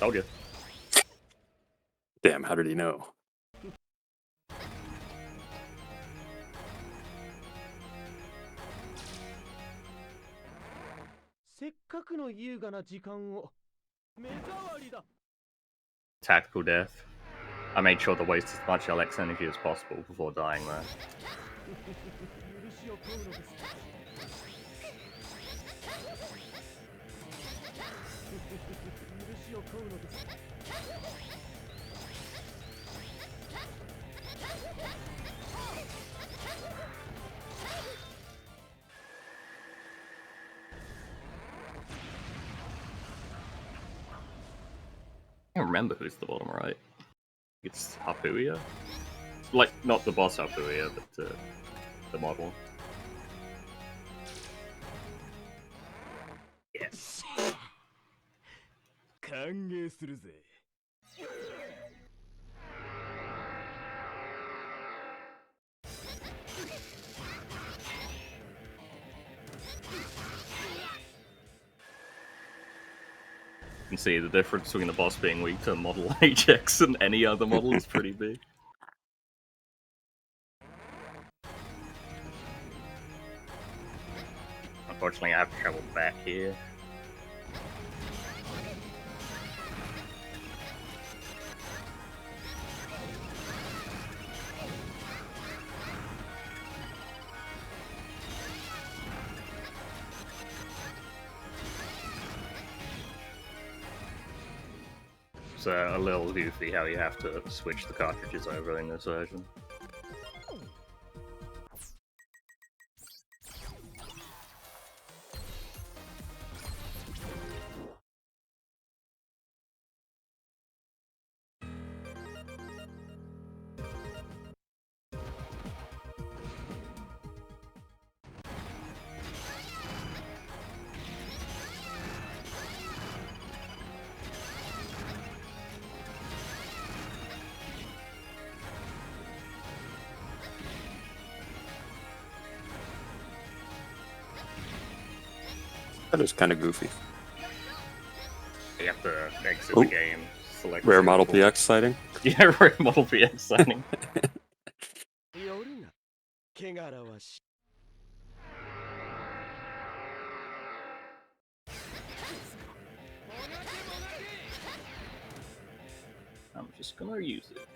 S3: Told you.
S4: Damn, how did he know?
S3: Tactical death. I made sure to waste as much LX energy as possible before dying there. I can't remember who's the bottom right. It's Hapuya? Like, not the boss Hapuya, but the model. Yes. You can see the difference between the boss being weak to model HX and any other model is pretty big. unfortunately I have to travel back here. It's a little goofy how you have to switch the cartridges over in this version.
S4: That is kind of goofy.
S3: You have to exit
S4: Oh.
S3: the game, select
S4: Rare Model
S3: suitable-
S4: PX sighting.
S3: Yeah, Rare Model PX signing. I'm just gonna use it.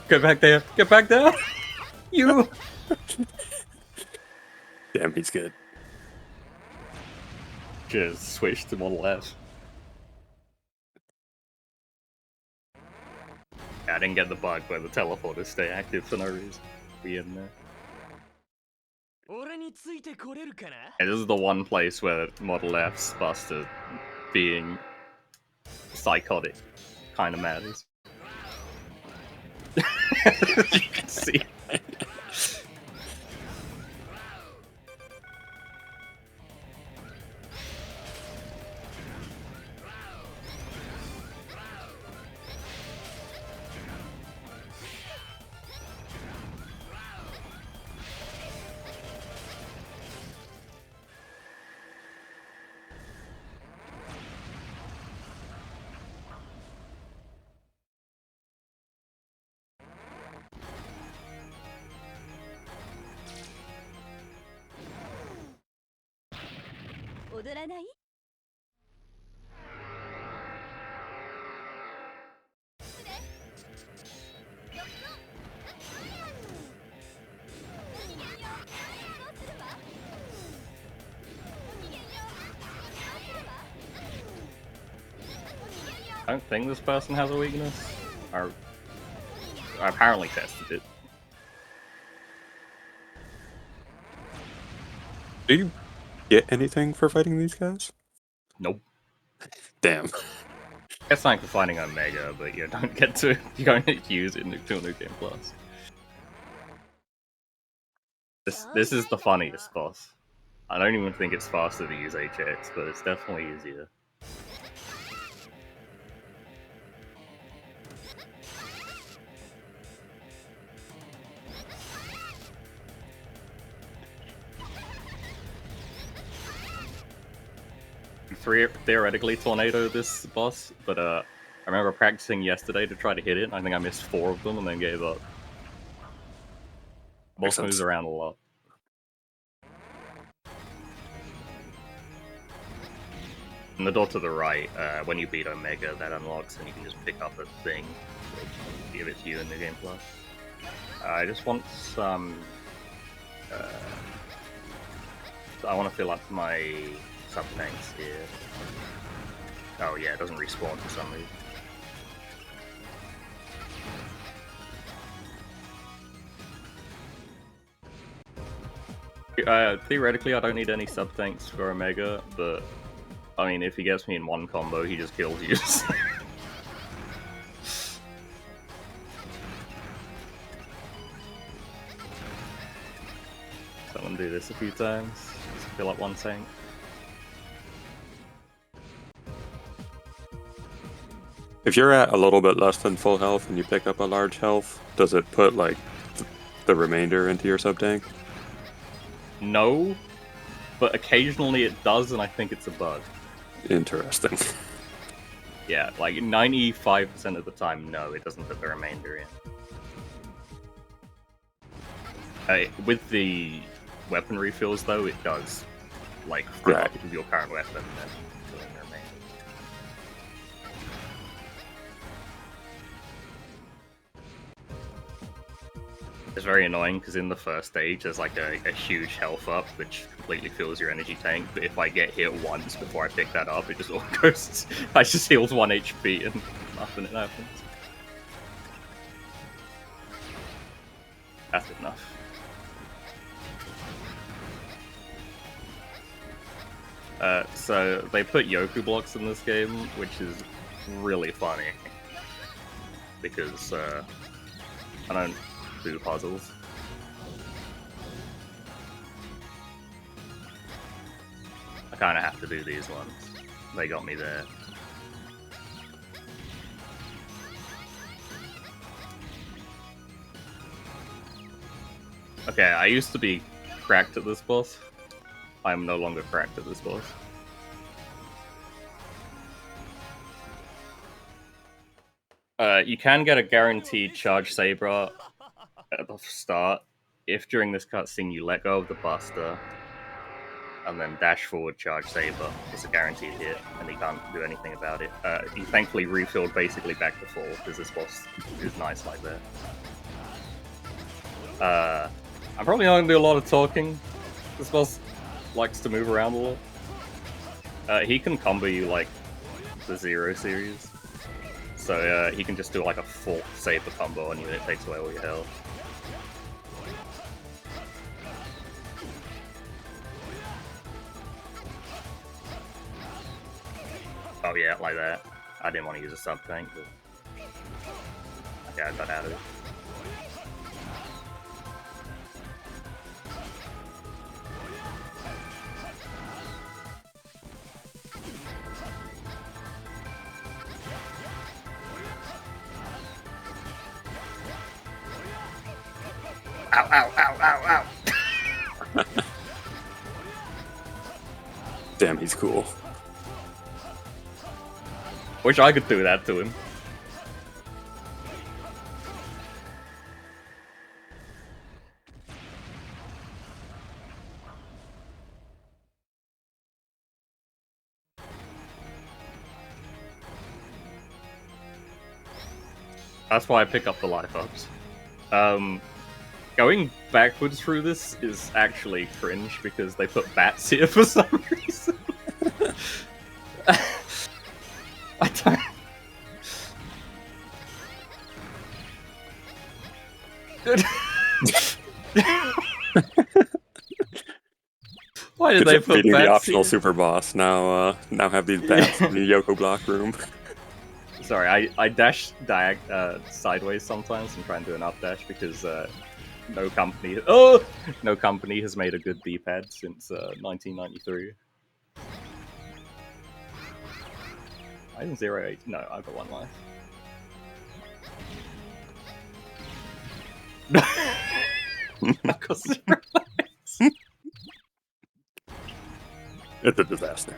S3: Get back there! Get back there! You!
S4: Damn, he's good.
S3: Just switch to Model S. I didn't get the bug where the teleporters stay active for no reason. Be in there. And this is the one place where Model F's Buster being psychotic kind of matters. You can see. I don't think this person has a weakness. Or I apparently tested it.
S4: Do you get anything for fighting these guys?
S3: Nope.
S4: Damn.
S3: It's like for fighting Omega, but you don't get to. You don't get to use it until New Game Plus. This is the funniest boss. I don't even think it's faster to use HX, but it's definitely easier. Theoretically tornado this boss, but I remember practicing yesterday to try to hit it. I think I missed 4 of them and then gave up. Boss moves around a lot. And the door to the right, when you beat Omega, that unlocks and you can just pick up a thing. Give it to you in the Game Plus. I just want some... I want to fill up my sub-tanks here. Oh yeah, it doesn't respawn for some reason. Theoretically, I don't need any sub-tanks for Omega, but I mean, if he gets me in one combo, he just kills you. So I'm gonna do this a few times, just fill up one tank.
S4: If you're at a little bit less than full health and you pick up a large health, does it put like the remainder into your sub tank?
S3: No, but occasionally it does, and I think it's a bug.
S4: Interesting.
S3: Yeah, like 95% of the time, no, it doesn't put the remainder in. With the weapon refills, though, it does. Like, fill up with your current weapon, and fill in the remainder. It's very annoying because in the first stage there's like a huge health up which completely fills your energy tank, but if I get hit once before I pick that up, it just all goes. I just heals 1 HP and nothing happens. That's enough. So they put Yoku blocks in this game, which is really funny because I don't do puzzles. I kind of have to do these ones. They got me there. Okay, I used to be cracked at this boss. I'm no longer cracked at this boss. You can get a guaranteed charge saber at the start if during this cutscene you let go of the buster and then dash forward charge saber. It's a guaranteed hit and you can't do anything about it. He thankfully refilled basically back to full because this boss is nice like that. I'm probably not going to do a lot of talking. This boss likes to move around a lot. He can combo you like the Zero series. So he can just do like a full saber combo on you and it takes away all your health. Oh yeah, like that. I didn't want to use a sub tank, but okay, I got out of it. Ow, ow, ow, ow, ow!
S4: Damn, he's cool.
S3: Wish I could do that to him. That's why I pick up the life ups. Going backwards through this is actually cringe because they put bats here for some reason. I don't... Why did they put
S4: beating
S3: bats
S4: the optional
S3: here?
S4: super boss? Now have these bats in the Yoko block room.
S3: Sorry, I dash sideways sometimes and try and do an up dash because no company has made a good D-pad since 1993. I didn't 0-8. No, I've got 1 life. I've got 0 lives.
S4: It's a disaster.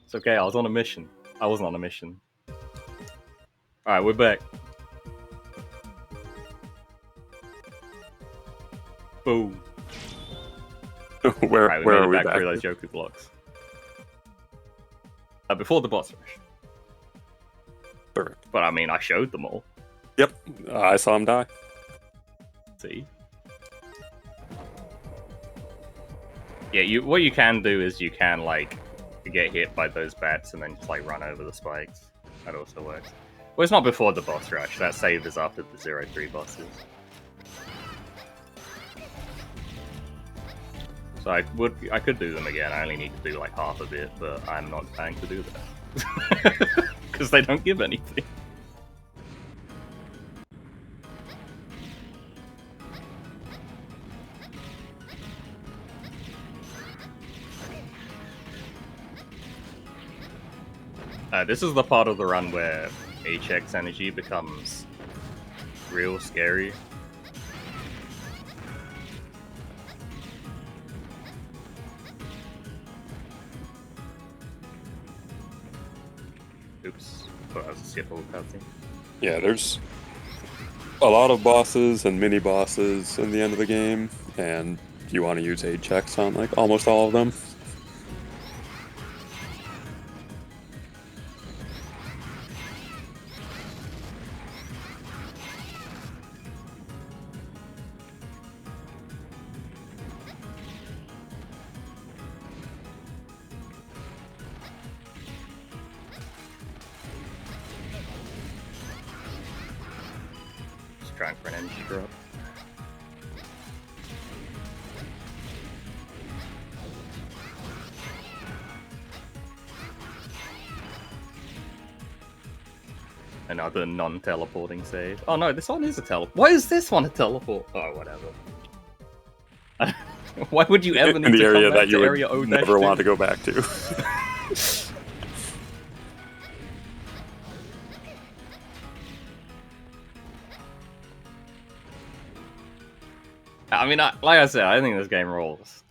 S3: It's okay, I was on a mission. I wasn't on a mission. Alright, we're back. Boom.
S4: where
S3: Right,
S4: where
S3: made
S4: are
S3: it
S4: we
S3: back
S4: back?
S3: through those Yoku blocks. Before the boss rush.
S4: Perfect.
S3: But I mean, I showed them all.
S4: Yep, I saw him die.
S3: See? Yeah, what you can do is you can, like, get hit by those bats and then just, like, run over the spikes. That also works. Well, it's not before the boss rush. That save is after the 0-3 bosses. So I could do them again. I only need to do like half of it, but I'm not planning to do that because they don't give anything. This is the part of the run where HX energy becomes real scary. Oops, thought I was a skippable cutscene.
S4: Yeah, there's a lot of bosses and mini bosses in the end of the game, and you want to use HX on like almost all of them.
S3: Just trying for an energy drop. Another non-teleporting save. Oh no, this one is a teleport. Why is this one a teleport? Oh, whatever. Why would you ever need
S4: In the
S3: to
S4: area
S3: come back
S4: that you
S3: to area
S4: would
S3: 0-2?
S4: never want to go back to.
S3: I mean, like I said, I think this game rolls.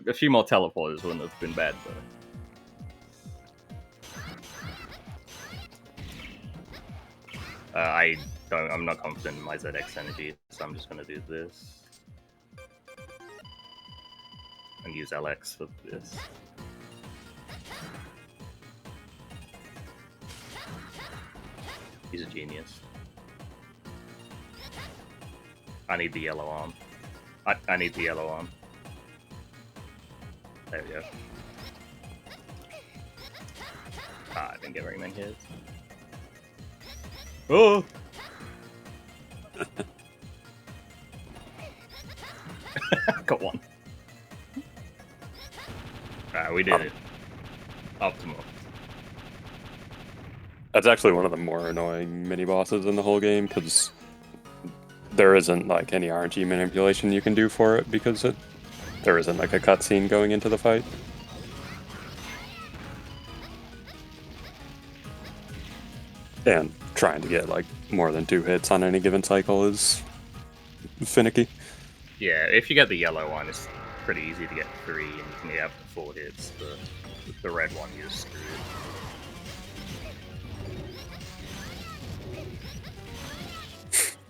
S3: A few more teleporters wouldn't have been bad, though. I'm not confident in my ZX energy, so I'm just gonna do this. And use LX for this. He's a genius. I need the yellow arm. I need the yellow arm. There we go. Ah, I didn't get very many hits. Oh! Got one. Alright, we did it. Optimal.
S4: That's actually one of the more annoying mini bosses in the whole game because there isn't like any RNG manipulation you can do for it because there isn't like a cutscene going into the fight. And trying to get like more than 2 hits on any given cycle is finicky.
S3: Yeah, if you get the yellow one, it's pretty easy to get 3 and you can get up to 4 hits, but the red one you're screwed.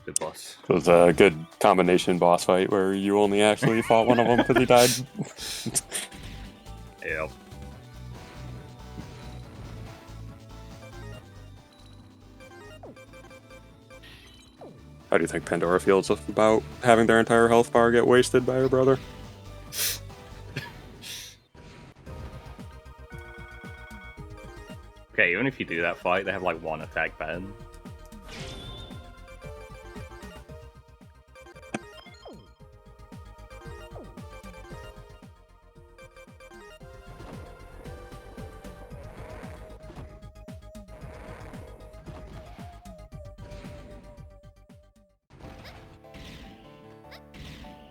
S3: Good boss.
S4: It was a good combination boss fight where you only actually fought one of them because he died.
S3: Yep.
S4: How do you think Pandora feels about having their entire health bar get wasted by her brother?
S3: Okay, even if you do that fight, they have like 1 attack pattern.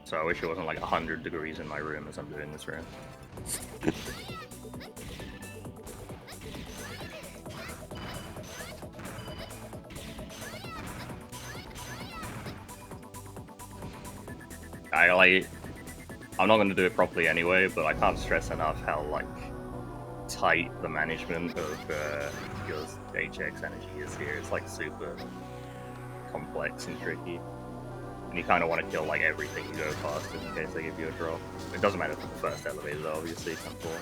S3: So I wish it wasn't like 100 degrees in my room as I'm doing this round. I'm not going to do it properly anyway, but I can't stress enough how like tight the management of your HX energy is here. It's like super complex and tricky. And you kind of want to kill like everything you go past in case they give you a drop. It doesn't matter for the first elevator though, obviously, it's not cool.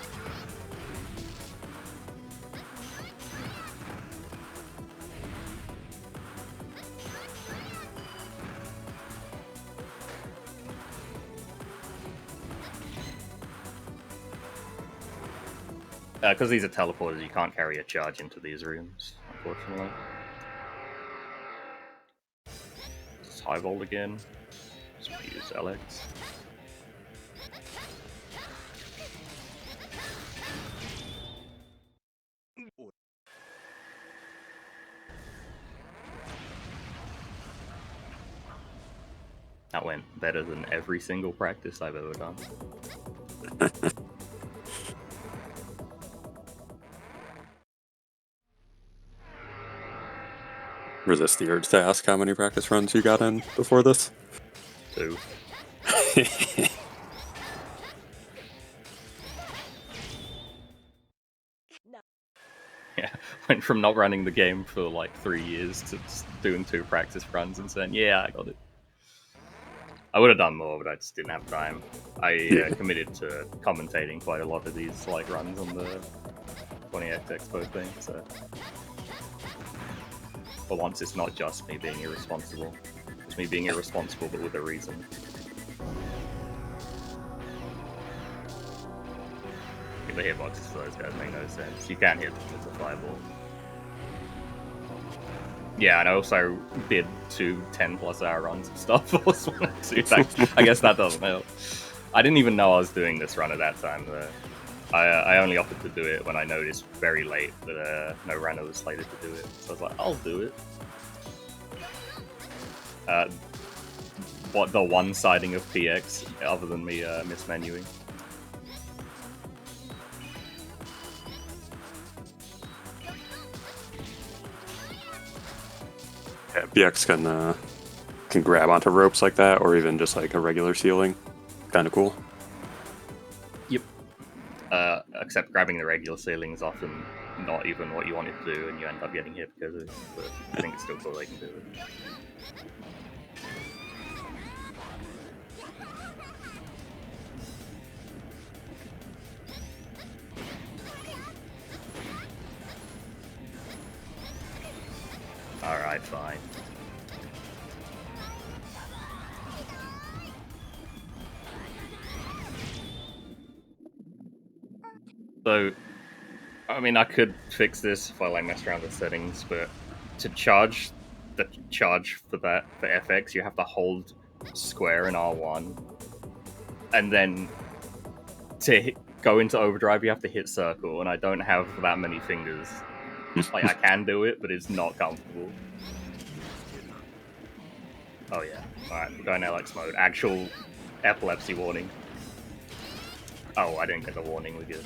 S3: Because these are teleporters, you can't carry a charge into these rooms, unfortunately. Just high volt again. Just use LX. That went better than every single practice I've ever done.
S4: resist the urge to ask how many practice runs you got in before this.
S3: 2. Yeah, went from not running the game for like 3 years to just doing 2 practice runs and saying, yeah, I got it. I would have done more, but I just didn't have time. I committed to commentating quite a lot of these like runs on the 20X Expo thing, so... For once, it's not just me being irresponsible. It's me being irresponsible, but with a reason. The hitboxes for those guys make no sense. You can't hit them, it's a fireball. Yeah, and I also did 2 10+ hour runs of Star Force 1 and 2. I guess that doesn't help. I didn't even know I was doing this run at that time, though. I only opted to do it when I noticed very late that no runner was slated to do it. So I was like, I'll do it. What the one siding of PX, other than me mismenuing.
S4: Yeah, BX can grab onto ropes like that, or even just like a regular ceiling. Kind of cool.
S3: Yep. Except grabbing the regular ceiling is often not even what you wanted to do, and you end up getting hit because of it. But I think it's still cool they can do it. Alright, fine. So, I mean, I could fix this if I like mess around with settings, but to charge for FX, you have to hold square in R1, and then to go into overdrive, you have to hit circle, and I don't have that many fingers. Like, I can do it, but it's not comfortable. Oh yeah. Alright, we're going LX mode. Actual epilepsy warning. Oh, I didn't get the warning, we're good.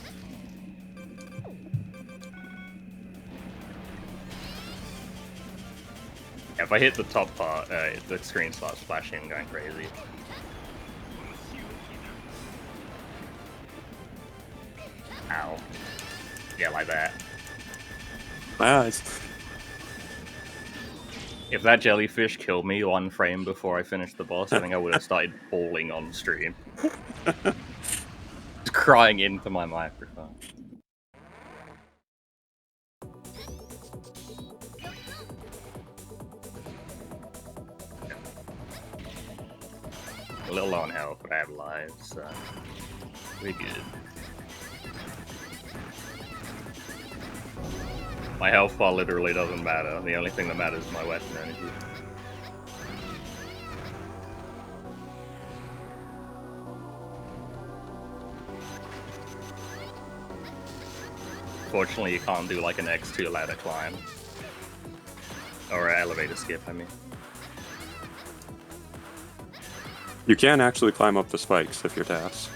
S3: If I hit the top part, the screen starts flashing and going crazy. Ow. Yeah, like that.
S4: Nice.
S3: If that jellyfish killed me 1 frame before I finished the boss, I think I would have started bawling on stream. Just crying into my microphone. A little low on health, but I have lives, so we're good. My health bar literally doesn't matter. The only thing that matters is my weapon energy. Fortunately, you can't do like an X2 ladder climb. Or an elevator skip, I mean.
S4: You can actually climb up the spikes if you're tasked.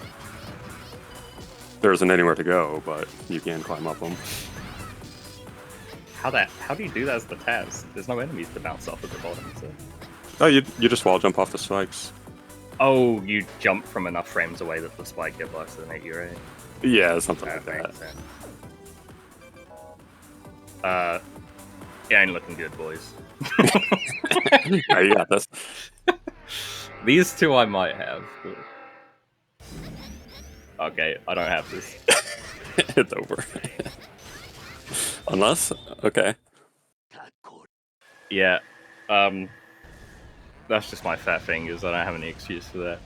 S4: There isn't anywhere to go, but you can climb up them.
S3: How do you do that as the task? There's no enemies to bounce off at the bottom, so...
S4: Oh, you just wall jump off the spikes.
S3: Oh, you jump from enough frames away that the spike get blasted and hit you, right?
S4: Yeah, something like that.
S3: Makes sense. It ain't looking good, boys.
S4: Yeah, you got this.
S3: These 2 I might have, but... Okay, I don't have this.
S4: It's over. Unless? Okay.
S3: Yeah, that's just my fat fingers, I don't have any excuse for that.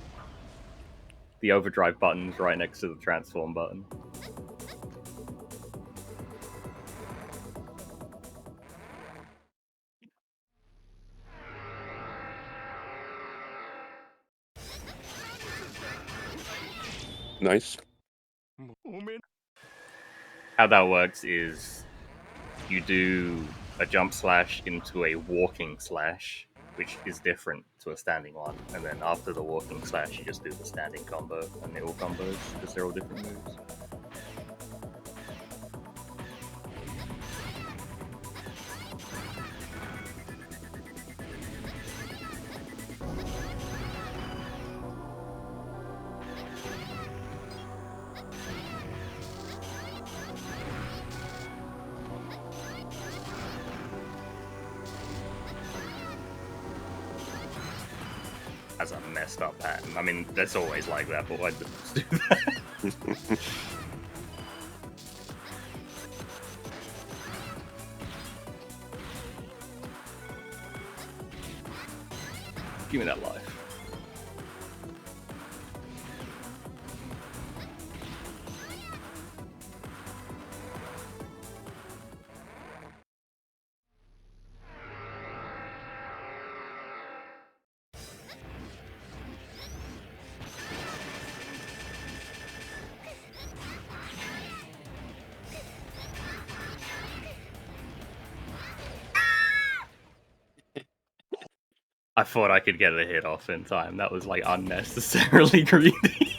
S3: The overdrive button's right next to the transform button.
S4: Nice.
S3: How that works is you do a jump slash into a walking slash, which is different to a standing one, and then after the walking slash you just do the standing combo, and they're all combos because they're all different moves. has a messed up pattern. I mean, that's always like that, but why just do that? Give me that life. I thought I could get a hit off in time. That was like unnecessarily greedy.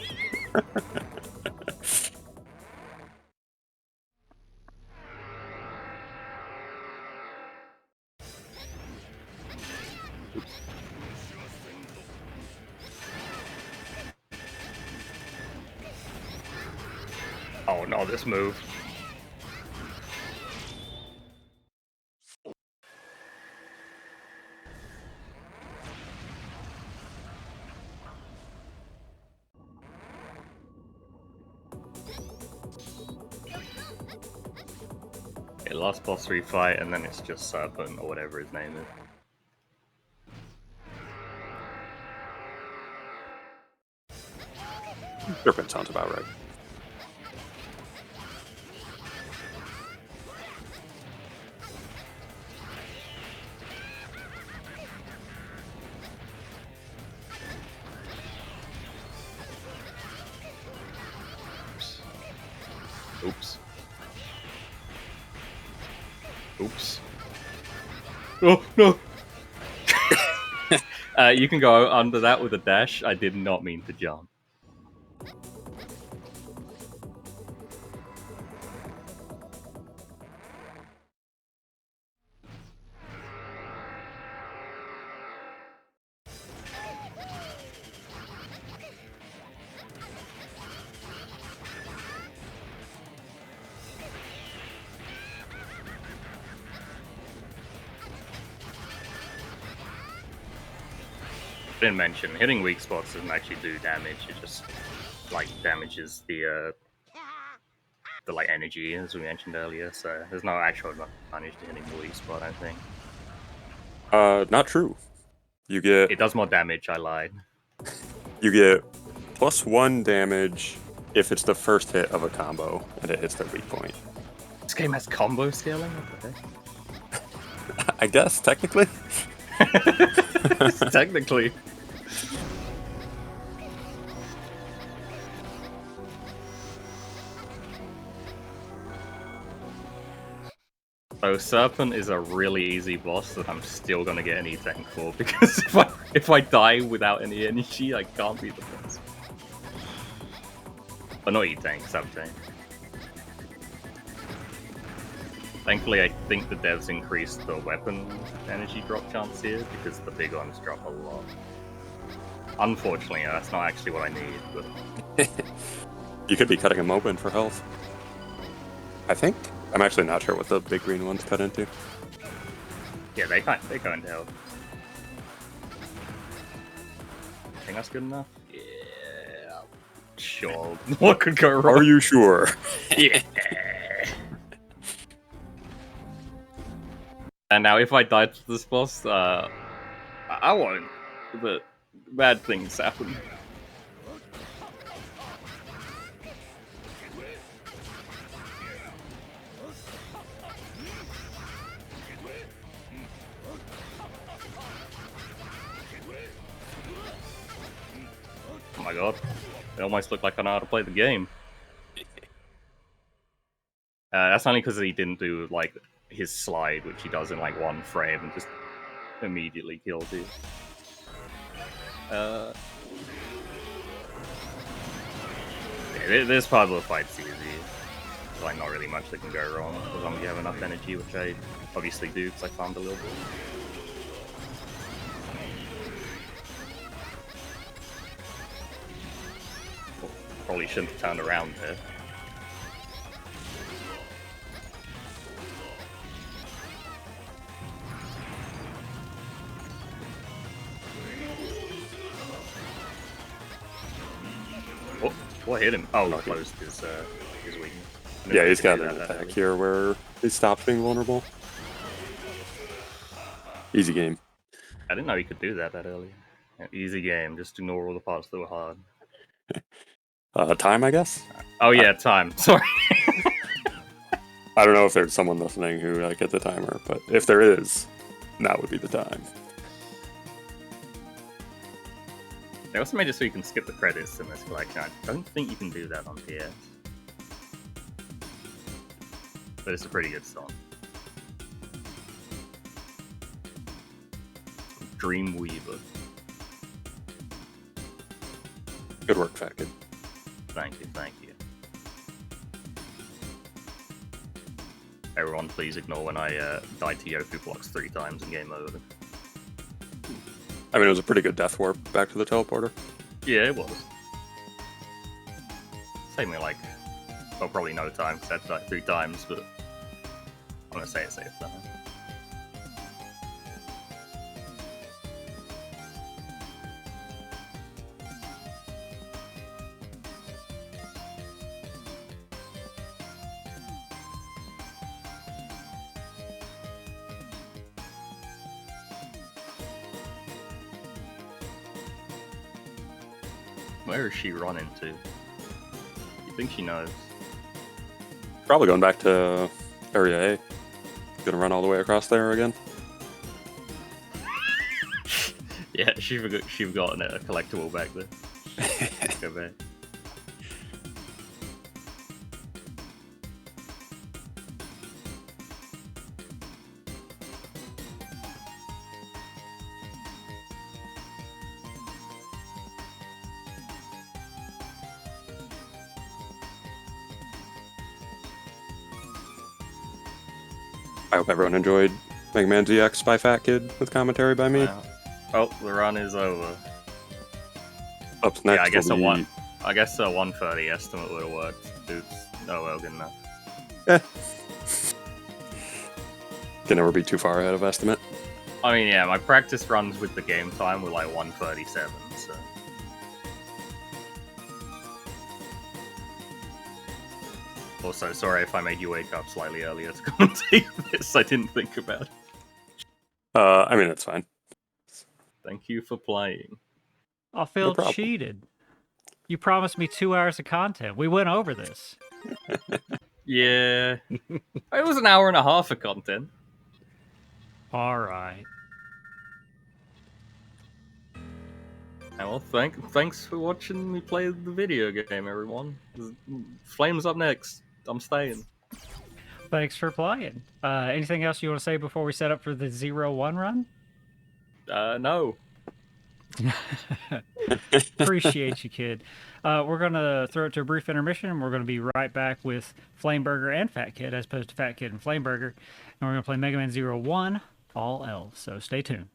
S3: Oh no, this move. Okay, last boss fight, and then it's just Serpent or whatever his name is.
S4: Serpent sounds about right.
S3: Oops. Oops. Oh, no! You can go under that with a dash. I did not mean to jump. Didn't mention hitting weak spots doesn't actually do damage. It just like damages the like energy, as we mentioned earlier. So there's no actual advantage to hitting the weak spot, I think.
S4: Not true. You get
S3: It does more damage. I lied.
S4: you get +1 damage if it's the first hit of a combo and it hits their weak point.
S3: This game has combo scaling. What the heck?
S4: I guess technically.
S3: Technically. So Serpent is a really easy boss that I'm still gonna get an E-Tank for, because if I die without any energy, I can't beat the boss. But not E-Tank, Sub-Tank. Thankfully, I think the devs increased the weapon energy drop chance here, because the big ones drop a lot. Unfortunately, that's not actually what I need, but...
S4: You could be cutting them open for health. I think. I'm actually not sure what the big green ones cut into.
S3: Yeah, they go into health. I think that's good enough? Yeah. Sure. What could go wrong?
S4: Are you sure?
S3: Yeah. And now, if I die to this boss, I won't. But bad things happen. Oh my god. It almost looked like I know how to play the game. That's only because he didn't do, like, his slide, which he does in, like, one frame and just immediately kills you. Yeah, this part of the fight's easy. There's, like, not really much that can go wrong, as long as you have enough energy, which I obviously do, because I farmed a little bit. Probably shouldn't have turned around there. What hit him? Oh, he
S4: Okay.
S3: closed his weakness.
S4: Yeah, he's got
S3: Do
S4: an
S3: that
S4: attack
S3: early.
S4: here where he stops being vulnerable. Easy game.
S3: I didn't know he could do that early. Yeah, easy game. Just ignore all the parts that were hard.
S4: Time, I guess.
S3: Oh yeah, time. Sorry.
S4: I don't know if there's someone listening who get the timer, but if there is, now would be the time.
S3: They also made it so you can skip the credits in this collection. I don't think you can do that on PS. But it's a pretty good song. Dreamweaver.
S4: Good work, fatkid.
S3: Thank you, thank you. Everyone, please ignore when I died to Yoku blocks 3 times and game over.
S4: I mean, it was a pretty good death warp back to the teleporter.
S3: Yeah, it was. Saved me like, well, probably no time because I had to die 3 times, but I'm gonna say it safe time. Where is she running to? You think she knows?
S4: Probably going back to Area A. Gonna run all the way across there again.
S3: Yeah, she forgot a collectible back there. Go back.
S4: I hope everyone enjoyed Mega Man ZX by fatkid with commentary by me.
S3: Wow. Oh, the run is over.
S4: Up next,
S3: Yeah, I guess
S4: will
S3: a
S4: be...
S3: one. I guess a 130 estimate would have worked. Oops. Oh well, good enough.
S4: Can never be too far ahead of estimate.
S3: I mean, yeah, my practice runs with the game time were like 137, so. Also, sorry if I made you wake up slightly earlier to commentate this. I didn't think about it.
S4: I mean, it's fine.
S3: Thank you for playing.
S2: I feel
S4: problem.
S2: cheated. You promised me 2 hours of content. We went over this.
S3: Yeah. It was an hour and a half of content.
S2: All right.
S3: Well, thanks for watching me play the video game, everyone. Flames up next. I'm staying.
S2: Thanks for playing. Anything else you want to say before we set up for the 0-1 run?
S3: No.
S2: Appreciate you, kid. We're going to throw it to a brief intermission, and we're going to be right back with Flameburger and Fatkid, as opposed to Fatkid and Flameburger. And we're going to play Mega Man 0-1, all else. So stay tuned.